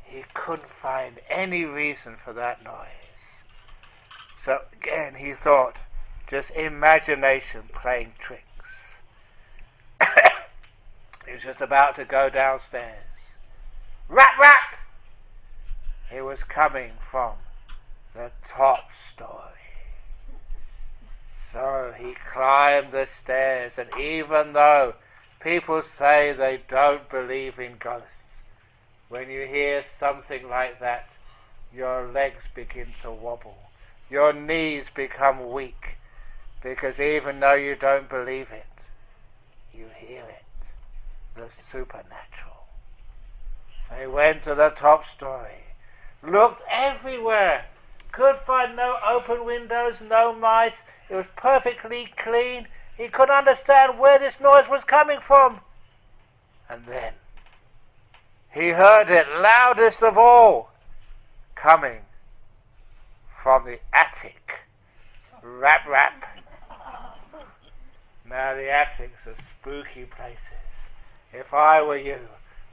He couldn't find any reason for that noise. So again he thought, just imagination playing tricks. He was just about to go downstairs. Rap, rap! It was coming from the top story. So he climbed the stairs, and even though people say they don't believe in ghosts, when you hear something like that, your legs begin to wobble. Your knees become weak, because even though you don't believe it, you hear it, the supernatural. So he went to the top story, looked everywhere, could find no open windows, no mice. It was perfectly clean. He couldn't understand where this noise was coming from. And then he heard it loudest of all, coming from the attic. Rap, rap. Now the attics are spooky places. If I were you,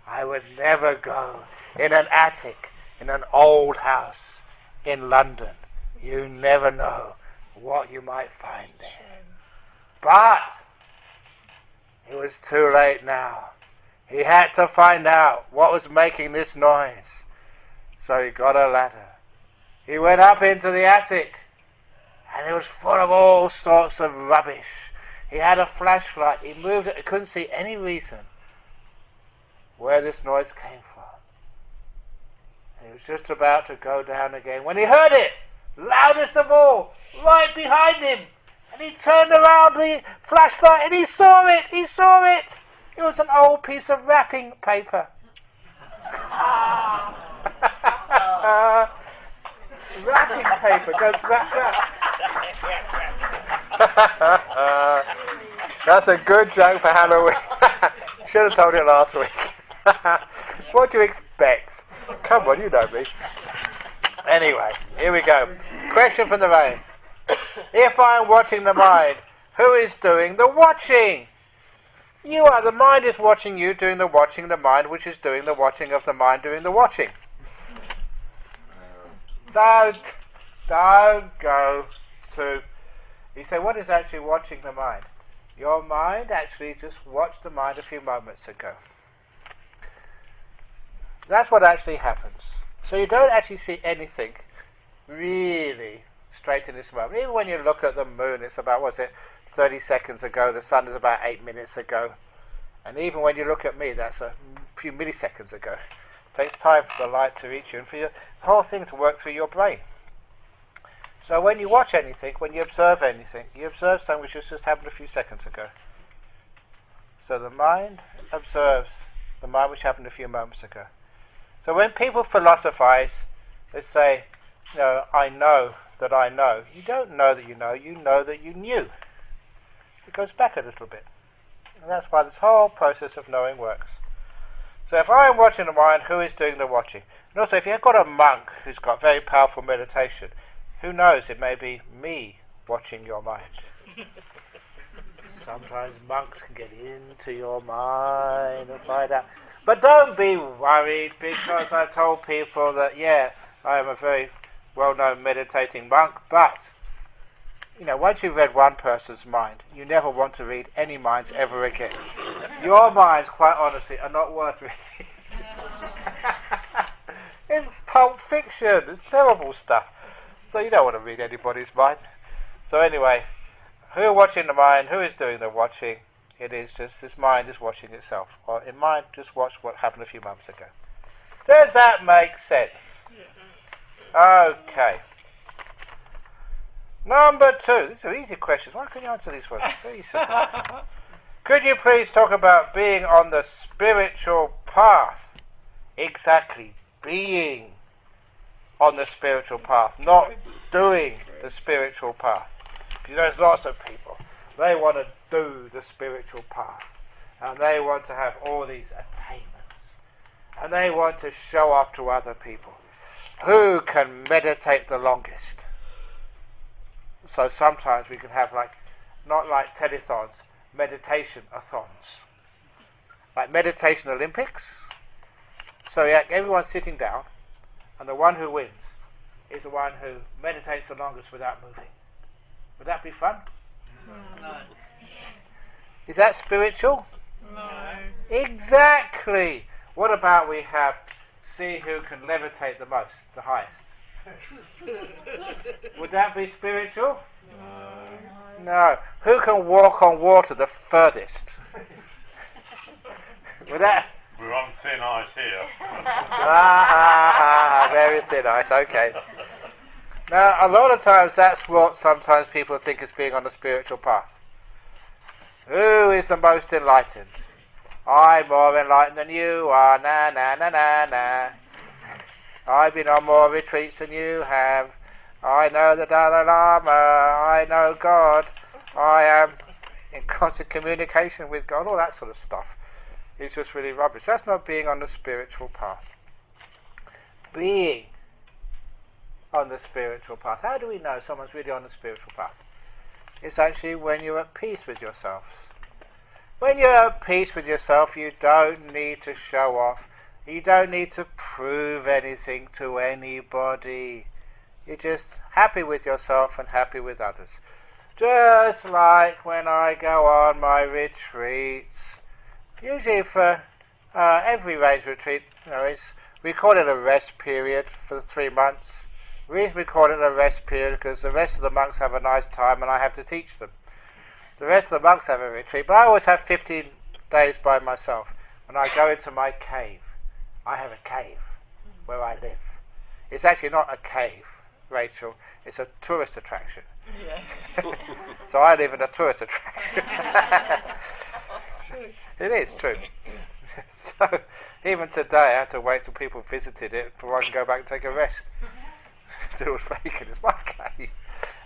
I would never go in an attic in an old house in London. You never know what you might find there. But it was too late now. He had to find out what was making this noise. So he got a ladder. He went up into the attic, and it was full of all sorts of rubbish. He had a flashlight. He moved it. He couldn't see any reason where this noise came from. He was just about to go down again when he heard it, loudest of all, right behind him. And he turned around the flashlight and he saw it. He saw it. It was an old piece of wrapping paper. Wrapping paper goes wrap. That's a good joke for Halloween. Should have told it last week. What do you expect? Come on, you know me. Anyway, here we go. Question from the rains. If I am watching the mind, who is doing the watching? You are. The mind is watching you doing the watching, the mind which is doing the watching of the mind doing the watching. Don't go to... You say, what is actually watching the mind? Your mind actually just watched the mind a few moments ago. That's what actually happens. So you don't actually see anything really straight in this moment. Even when you look at the moon, it's about, 30 seconds ago. The sun is about 8 minutes ago. And even when you look at me, that's a few milliseconds ago. It takes time for the light to reach you and for the whole thing to work through your brain. So when you watch anything, when you observe anything, you observe something which has just happened a few seconds ago. So the mind observes the mind which happened a few moments ago. So when people philosophize, they say, I know that I know. You don't know that you know that you knew. It goes back a little bit. And that's why this whole process of knowing works. So if I am watching the mind, who is doing the watching? And also if you've got a monk who's got very powerful meditation, who knows, it may be me watching your mind. Sometimes monks can get into your mind and find out. But don't be worried, because I've told people that, I am a very well-known meditating monk, but, once you've read one person's mind, you never want to read any minds ever again. Your minds, quite honestly, are not worth reading. It's pulp fiction. It's terrible stuff. So you don't want to read anybody's mind. So anyway, Who are watching the mind? Who is doing the watching? It is just this mind is watching itself. Or in mind, just watch what happened a few months ago. Does that make sense? Okay. Number 2. These are easy questions. Why can't you answer these ones? Very simple. Could you please talk about being on the spiritual path? Exactly. Being on the spiritual path, not doing the spiritual path. Because there's lots of people. They want to do the spiritual path. And they want to have all these attainments. And they want to show off to other people. Who can meditate the longest? So sometimes we can have not like telethons, meditation-a-thons. Like meditation Olympics. So yeah, everyone's sitting down, and the one who wins is the one who meditates the longest without moving. Would that be fun? No. Is that spiritual? No. Exactly. What about we have see who can levitate the most, the highest? Would that be spiritual? No. Who can walk on water the furthest? Would that? We're on thin ice here. Very thin ice, okay. Now, a lot of times that's what sometimes people think is being on the spiritual path. Who is the most enlightened? I'm more enlightened than you are, na na na na na. I've been on more retreats than you have. I know the Dalai Lama, I know God, I am in constant communication with God, all that sort of stuff. It's just really rubbish. That's not being on the spiritual path. Being on the spiritual path. How do we know someone's really on the spiritual path? It's actually when you're at peace with yourself. When you're at peace with yourself, you don't need to show off. You don't need to prove anything to anybody. You're just happy with yourself and happy with others. Just like when I go on my retreats. Usually for every range retreat, we call it a rest period for 3 months. The reason we call it a rest period because the rest of the monks have a nice time and I have to teach them. The rest of the monks have a retreat, but I always have 15 days by myself. When I go into my cave, I have a cave where I live. It's actually not a cave, Rachel, it's a tourist attraction. Yes. So I live in a tourist attraction. It is true. So even today I had to wait till people visited it before I can go back and take a rest. It was vacant, it's my cave.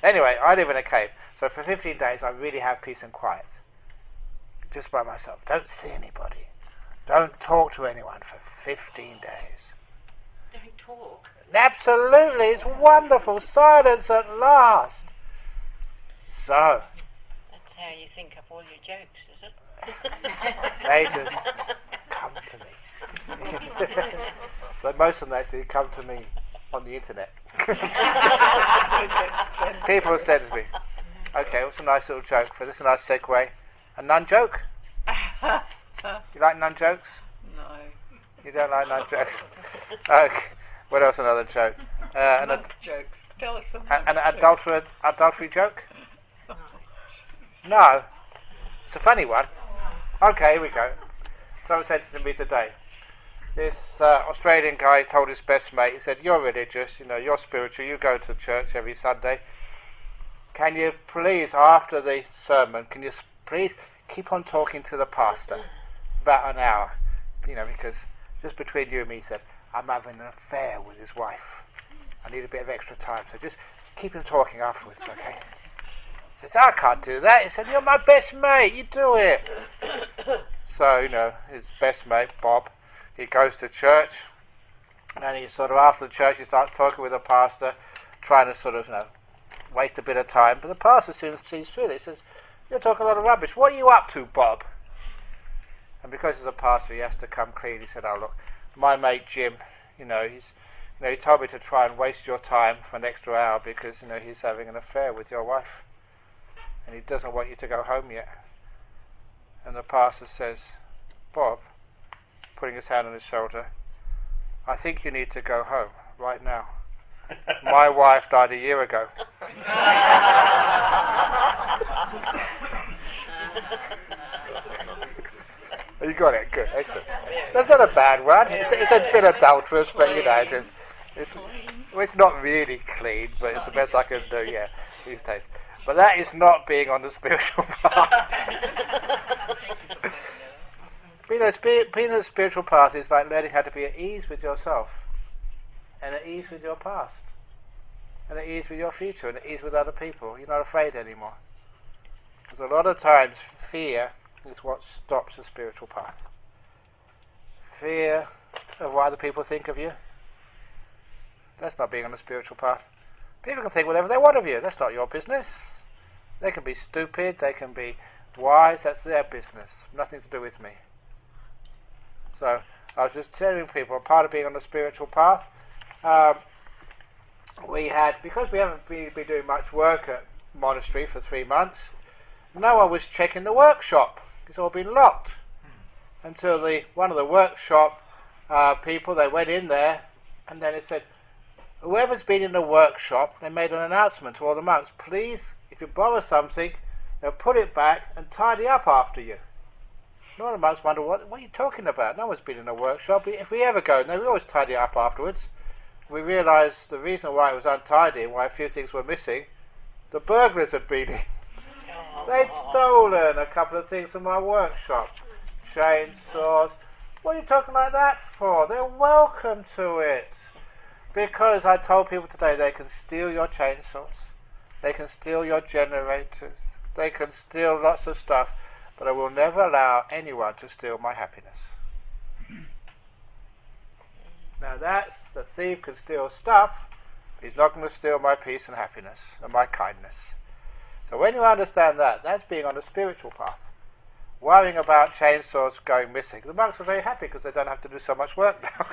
Anyway, I live in a cave. So for 15 days I really have peace and quiet. Just by myself. Don't see anybody. Don't talk to anyone for 15 days. Don't talk. Absolutely, it's wonderful. Silence at last. So, That's how you think of all your jokes, is it? they just come to me. But most of them actually come to me on the internet. People have said to me, okay, what's a nice little joke for this? A nice segue. A nun joke? You like nun jokes? No. You don't like nun jokes? Okay. What else? Another joke? Jokes. Tell us some An jokes. adultery joke? No. It's a funny one. Okay, here we go. Someone said to me today, this Australian guy told his best mate, he said, you're religious, you're spiritual, you go to church every Sunday. Can you please, after the sermon, can you please keep on talking to the pastor about an hour? Because just between you and me, he said, I'm having an affair with his wife. I need a bit of extra time, so just keep him talking afterwards, okay? He says, I can't do that. He said, you're my best mate, you do it. So, his best mate, Bob, he goes to church, and he sort of, after the church, he starts talking with the pastor, trying to sort of, waste a bit of time. But the pastor soon sees through it. He says, you're talking a lot of rubbish. What are you up to, Bob? And because he's a pastor, he has to come clean. He said, oh, look, my mate Jim, he told me to try and waste your time for an extra hour because, he's having an affair with your wife. And he doesn't want you to go home yet. And the pastor says, Bob, putting his hand on his shoulder, I think you need to go home right now. My wife died a year ago. You got it, good, excellent. That's not a bad one. It's a bit adulterous, but it's not really clean, but it's the best I can do, yeah, these days. But that is not being on the spiritual path. Being on the spiritual path is like learning how to be at ease with yourself, and at ease with your past, and at ease with your future, and at ease with other people. You're not afraid anymore. Because a lot of times fear is what stops the spiritual path. Fear of what other people think of you. That's not being on the spiritual path. People can think whatever they want of you. That's not your business. They can be stupid, they can be wise, that's their business. Nothing to do with me. So, I was just telling people, part of being on the spiritual path, because we haven't been doing much work at monastery for 3 months, no one was checking the workshop. It's all been locked. Until one of the workshop people, they went in there, and then it said, whoever's been in the workshop, they made an announcement to all the monks, please, if you borrow something, they'll put it back and tidy up after you. And all the monks wonder, what are you talking about? No one's been in a workshop. If we ever go, we always tidy it up afterwards. We realised the reason why it was untidy and why a few things were missing, the burglars had been in. They'd stolen a couple of things from my workshop. Chainsaws. What are you talking like that for? They're welcome to it. Because I told people today they can steal your chainsaws. They can steal your generators. They can steal lots of stuff. But I will never allow anyone to steal my happiness. Now the thief can steal stuff, but he's not going to steal my peace and happiness and my kindness. So when you understand that, that's being on a spiritual path. Worrying about chainsaws going missing. The monks are very happy because they don't have to do so much work now.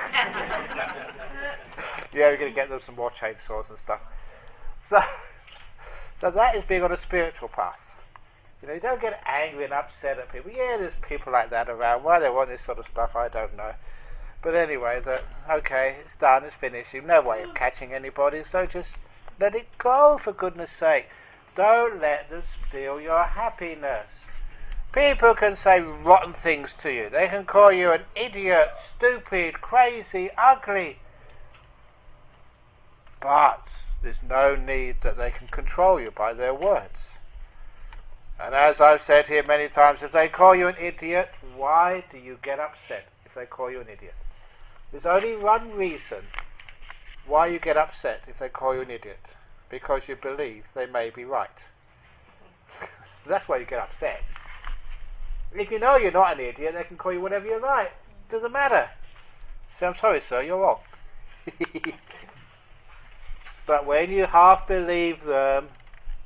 Yeah, we're going to get them some more chainsaws and stuff. So that is being on a spiritual path. You don't get angry and upset at people. Yeah, there's people like that around. Why they want this sort of stuff, I don't know. But anyway, okay, it's done, it's finished. You've no way of catching anybody, so just let it go, for goodness sake. Don't let them steal your happiness. People can say rotten things to you. They can call you an idiot, stupid, crazy, ugly. But there's no need that they can control you by their words. And as I've said here many times, if they call you an idiot, why do you get upset if they call you an idiot? There's only one reason why you get upset if they call you an idiot. Because you believe they may be right. That's why you get upset. If you know you're not an idiot, they can call you whatever you like. It doesn't matter. Say, I'm sorry, sir, you're wrong. But when you half believe them,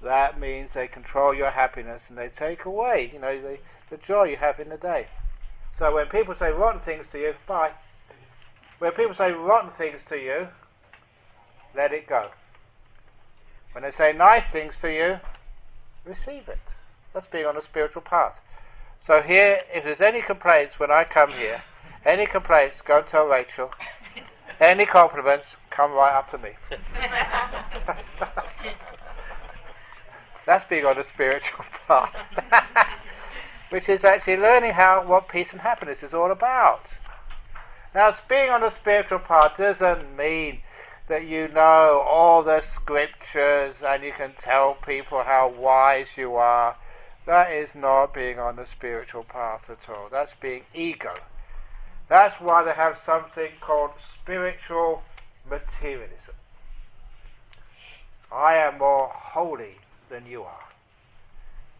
that means they control your happiness and they take away, the joy you have in the day. So when people say rotten things to you, bye. When people say rotten things to you, let it go. When they say nice things to you, receive it. That's being on a spiritual path. So here, if there's any complaints when I come here, any complaints, go and tell Rachel. Any compliments, come right up to me. That's being on a spiritual path. Which is actually learning what peace and happiness is all about. Now, being on a spiritual path doesn't mean that you know all the scriptures and you can tell people how wise you are. That is not being on the spiritual path at all. That's being ego. That's why they have something called spiritual materialism. I am more holy than you are.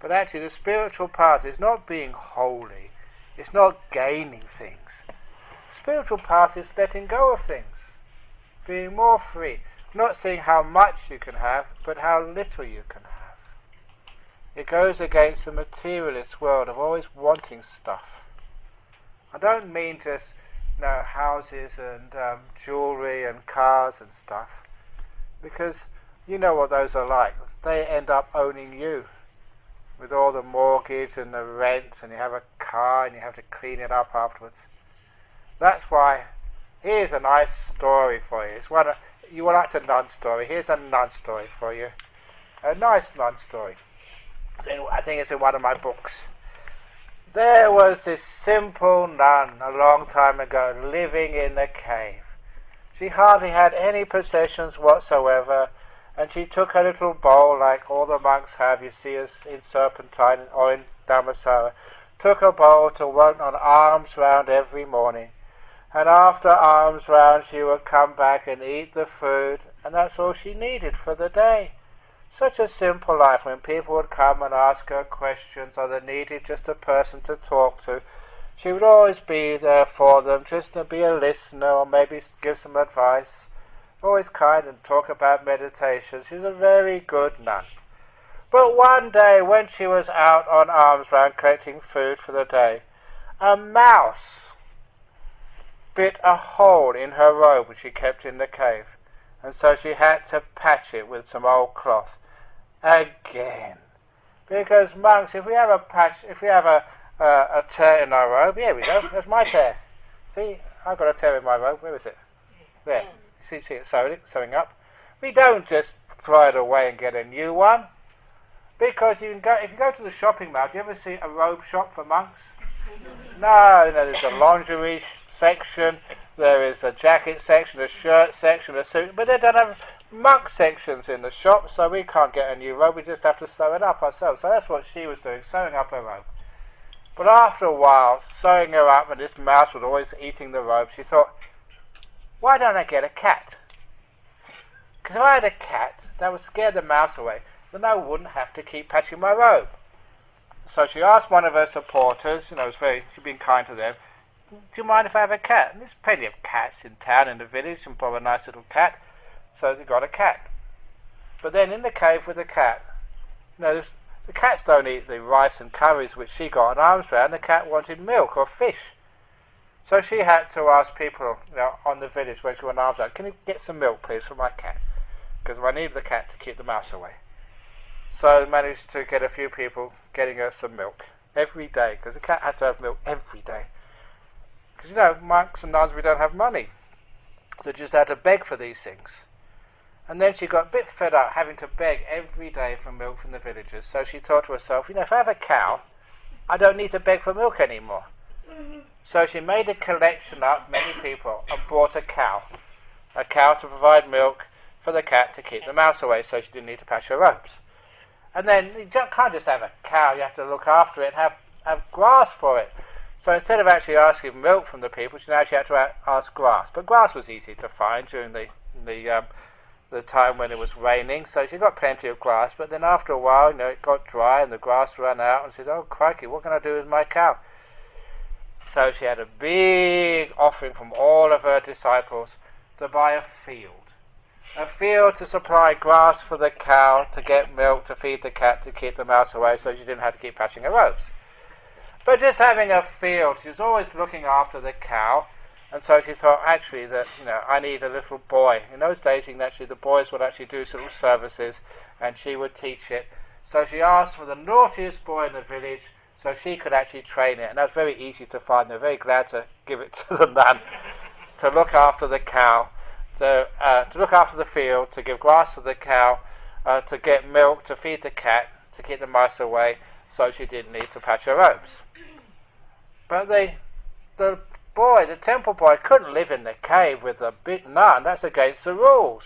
But actually the spiritual path is not being holy. It's not gaining things. Spiritual path is letting go of things. Being more free. Not seeing how much you can have, but how little you can have. It goes against the materialist world of always wanting stuff. I don't mean just houses and jewellery and cars and stuff, because you know what those are like. They end up owning you with all the mortgage and the rent, and you have a car and you have to clean it up afterwards. That's why, here's a nice story for you. You would like a nun story. Here's a nun story for you. A nice nun story. I think it's in one of my books. There was this simple nun a long time ago living in a cave. She hardly had any possessions whatsoever, and she took her little bowl like all the monks have, you see us in Serpentine or in Dharmasara, took a bowl to run on alms round every morning, and after alms round she would come back and eat the food, and that's all she needed for the day. Such a simple life. When people would come and ask her questions or they needed just a person to talk to, she would always be there for them, just to be a listener or maybe give some advice. Always kind and talk about meditation. She was a very good nun. But one day when she was out on alms round collecting food for the day, a mouse bit a hole in her robe which she kept in the cave, and so she had to patch it with some old cloth again. Because monks, if we have a tear in our robe, here we go, there's my tear. See, I've got a tear in my robe, where is it? There. See it sewing up. We don't just throw it away and get a new one. Because if you go to the shopping mall, do you ever see a robe shop for monks? No, there's a lingerie section, there is a jacket section, a shirt section, a suit, but they don't have monk sections in the shop, so we can't get a new robe, we just have to sew it up ourselves. So that's what she was doing, sewing up her robe. But after a while, sewing her up, and this mouse was always eating the robe, she thought, why don't I get a cat? Because if I had a cat, that would scare the mouse away, then I wouldn't have to keep patching my robe. So she asked one of her supporters, she'd been kind to them, do you mind if I have a cat? And there's plenty of cats in town, in the village, and probably a nice little cat. So they got a cat. But then in the cave with the cat, the cats don't eat the rice and curries which she got on alms round. The cat wanted milk or fish. So she had to ask people on the village when she went on alms round, can you get some milk please for my cat? Because I need the cat to keep the mouse away. So managed to get a few people getting her some milk every day, because the cat has to have milk every day. Because monks and nuns, we don't have money. So just had to beg for these things. And then she got a bit fed up having to beg every day for milk from the villagers. So she thought to herself, if I have a cow, I don't need to beg for milk anymore. So she made a collection of many people and bought a cow to provide milk for the cat to keep the mouse away, so she didn't need to patch her robes. And then you can't just have a cow, you have to look after it and have grass for it. So instead of actually asking milk from the people, she actually had to ask grass. But grass was easy to find during the time when it was raining, so she got plenty of grass. But then after a while, it got dry and the grass ran out, and she said, oh crikey, what can I do with my cow? So she had a big offering from all of her disciples to buy a field to supply grass for the cow, to get milk, to feed the cat, to keep the mouse away, so she didn't have to keep patching her robes. But just having a field, she was always looking after the cow, and so she thought actually that, I need a little boy. In those days, the boys would actually do little services, and she would teach it. So she asked for the naughtiest boy in the village, so she could actually train it, and that's very easy to find. They're very glad to give it to the nun, to look after the cow, to look after the field, to give grass to the cow, to get milk, to feed the cat, to keep the mice away, so she didn't need to patch her robes. But the temple boy, couldn't live in the cave with a big nun. That's against the rules.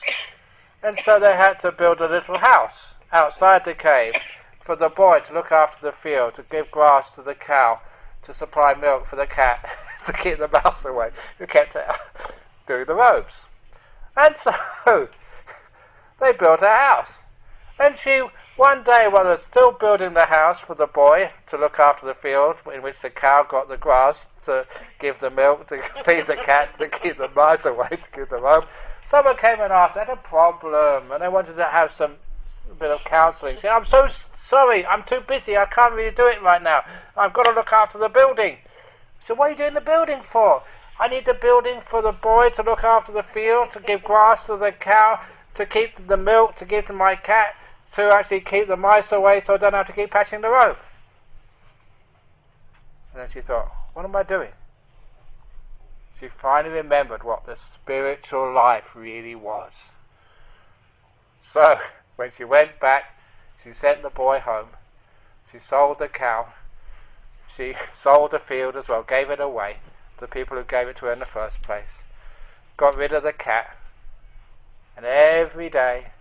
And so they had to build a little house outside the cave for the boy to look after the field, to give grass to the cow, to supply milk for the cat, to keep the mouse away, who kept doing the robes. And so they built a house. And one day, while they were still building the house for the boy to look after the field, in which the cow got the grass to give the milk, to feed the cat, to keep the mice away, to keep them home, someone came and asked, they had a problem, and they wanted to have a bit of counselling. She said, I'm so sorry, I'm too busy, I can't really do it right now. I've got to look after the building. So what are you doing the building for? I need the building for the boy to look after the field, to give grass to the cow, to keep the milk, to give to my cat, to actually keep the mice away so I don't have to keep patching the rope. And then she thought, what am I doing? She finally remembered what the spiritual life really was. So, when she went back, she sent the boy home. She sold the cow she sold the field as well, gave it away to the people who gave it to her in the first place, got rid of the cat, and every day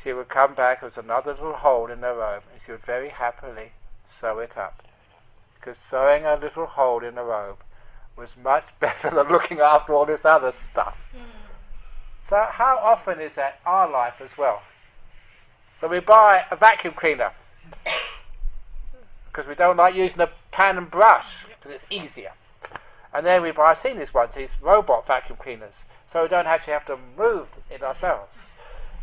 she would come back, there was another little hole in her robe, and she would very happily sew it up. Because sewing a little hole in the robe was much better than looking after all this other stuff. So how often is that our life as well? So we buy a vacuum cleaner because we don't like using a pan and brush because it's easier. And then we buy, I've seen these ones, these robot vacuum cleaners, so we don't actually have to move it ourselves.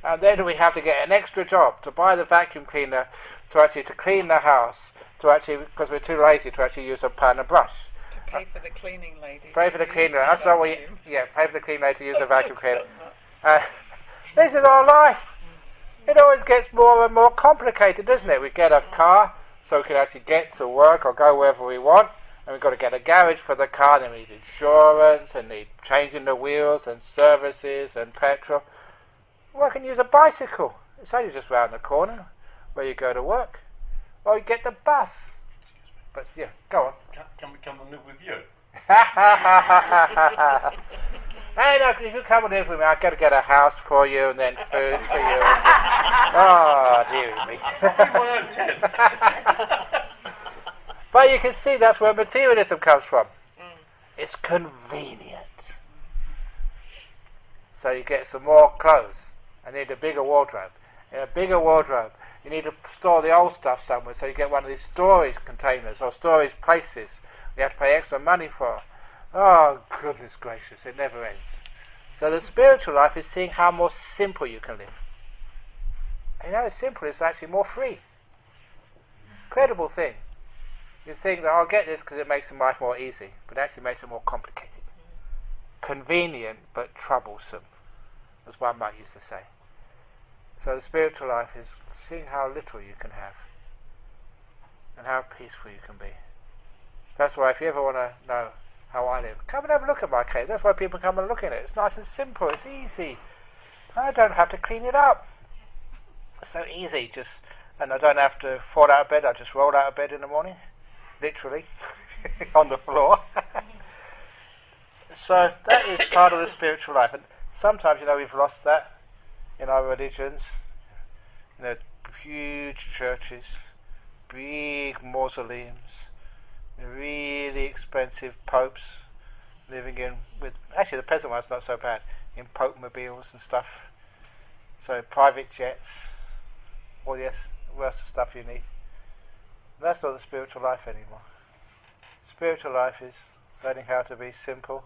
And then we have to get an extra job to buy the vacuum cleaner to clean the house, because we're too lazy to actually use a pan and brush. To pay for the cleaning lady. Pay for the cleaner. That's what we. Yeah, pay for the cleaning lady to use the vacuum cleaner. This is our life. It always gets more and more complicated, doesn't it? We get a car so we can actually get to work or go wherever we want, and we've got to get a garage for the car. Then we need insurance and need changing the wheels and services and petrol. Well, I can use a bicycle. It's only just round the corner where you go to work. Or you get the bus. But yeah, go on. Can we come and live with you? Hey, no, if you come and live with me, I've got to get a house for you and then food for you. Oh, dearie me. My own tent. But you can see that's where materialism comes from. It's convenient. So you get some more clothes. I need a bigger wardrobe. In a bigger wardrobe, you need to store the old stuff somewhere, so you get one of these storage containers or storage places you have to pay extra money for. Oh, goodness gracious, it never ends. So the spiritual life is seeing how more simple you can live. And you know, simple is actually more free. Incredible thing. You think that I'll get this because it makes life more easy, but it actually makes it more complicated. Convenient, but troublesome, as one might used to say. So the spiritual life is seeing how little you can have and how peaceful you can be. That's why if you ever want to know how I live, come and have a look at my cave. That's why people come and look at it. It's nice and simple, it's easy. I don't have to clean it up. It's so easy, and I don't have to fall out of bed. I just roll out of bed in the morning, literally, on the floor. So that is part of the spiritual life. And sometimes, we've lost that in our religions. Huge churches, big mausoleums, really expensive popes living actually the present one's not so bad, in pope mobiles and stuff. So private jets, all the worst stuff you need. That's not the spiritual life anymore. Spiritual life is learning how to be simple,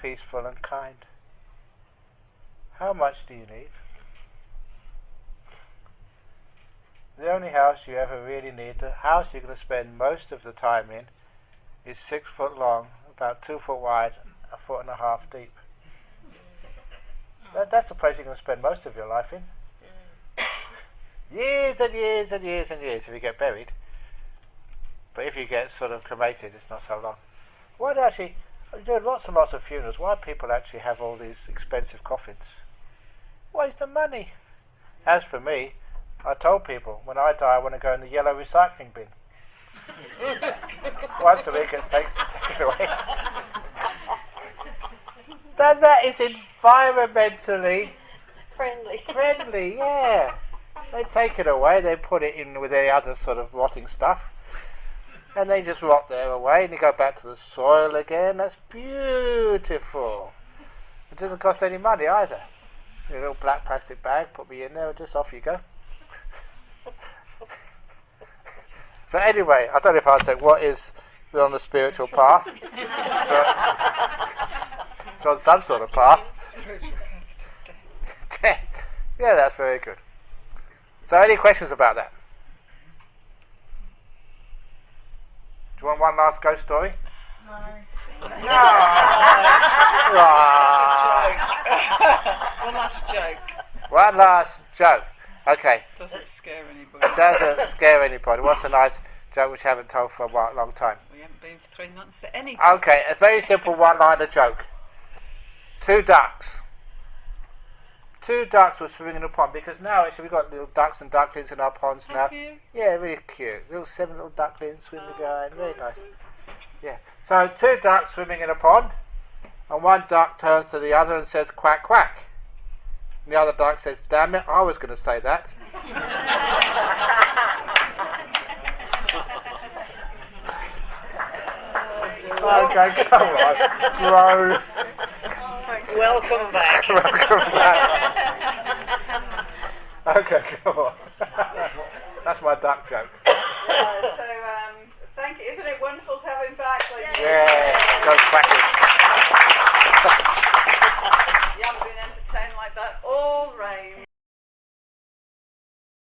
peaceful and kind. How much do you need? The only house you ever really need, the house you're going to spend most of the time in, is 6 foot long, about 2 foot wide, 1.5 foot deep. That's the place you're going to spend most of your life in. Years and years and years and years if you get buried. But if you get sort of cremated, it's not so long. Why do actually, you do lots and lots of funerals, why do people actually have all these expensive coffins? Waste of money. As for me, I told people, when I die I want to go in the yellow recycling bin. Once a week it takes it away. That is environmentally friendly, yeah. They take it away, they put it in with any other sort of rotting stuff, and they just rot there away, and you go back to the soil again. That's beautiful. It doesn't cost any money either. A little black plastic bag, put me in there, and just off you go. So anyway, I don't know if I said what is on the spiritual path. It's on some sort of path. Spiritual path. Yeah, that's very good. So any questions about that? Do you want one last ghost story? No. One last joke. One last joke. Okay. Doesn't scare anybody. It doesn't scare anybody. What's a nice joke which I haven't told for a long time? We haven't been for 3 months at any time. Okay, a very simple one-liner joke. 2 ducks 2 ducks were swimming in a pond, because now actually we've got little ducks and ducklings in our ponds now. cute. Yeah, really cute. 7 little ducklings swimming going, very nice. Yeah. So 2 ducks swimming in a pond, and one duck turns to the other and says, quack, quack. And the other duck says, damn it, I was going to say that. Okay, come on. Gross. Welcome back. Welcome back. Okay, come on. That's my duck joke. So, thank you. Isn't it wonderful to have him back? Yeah, go quack.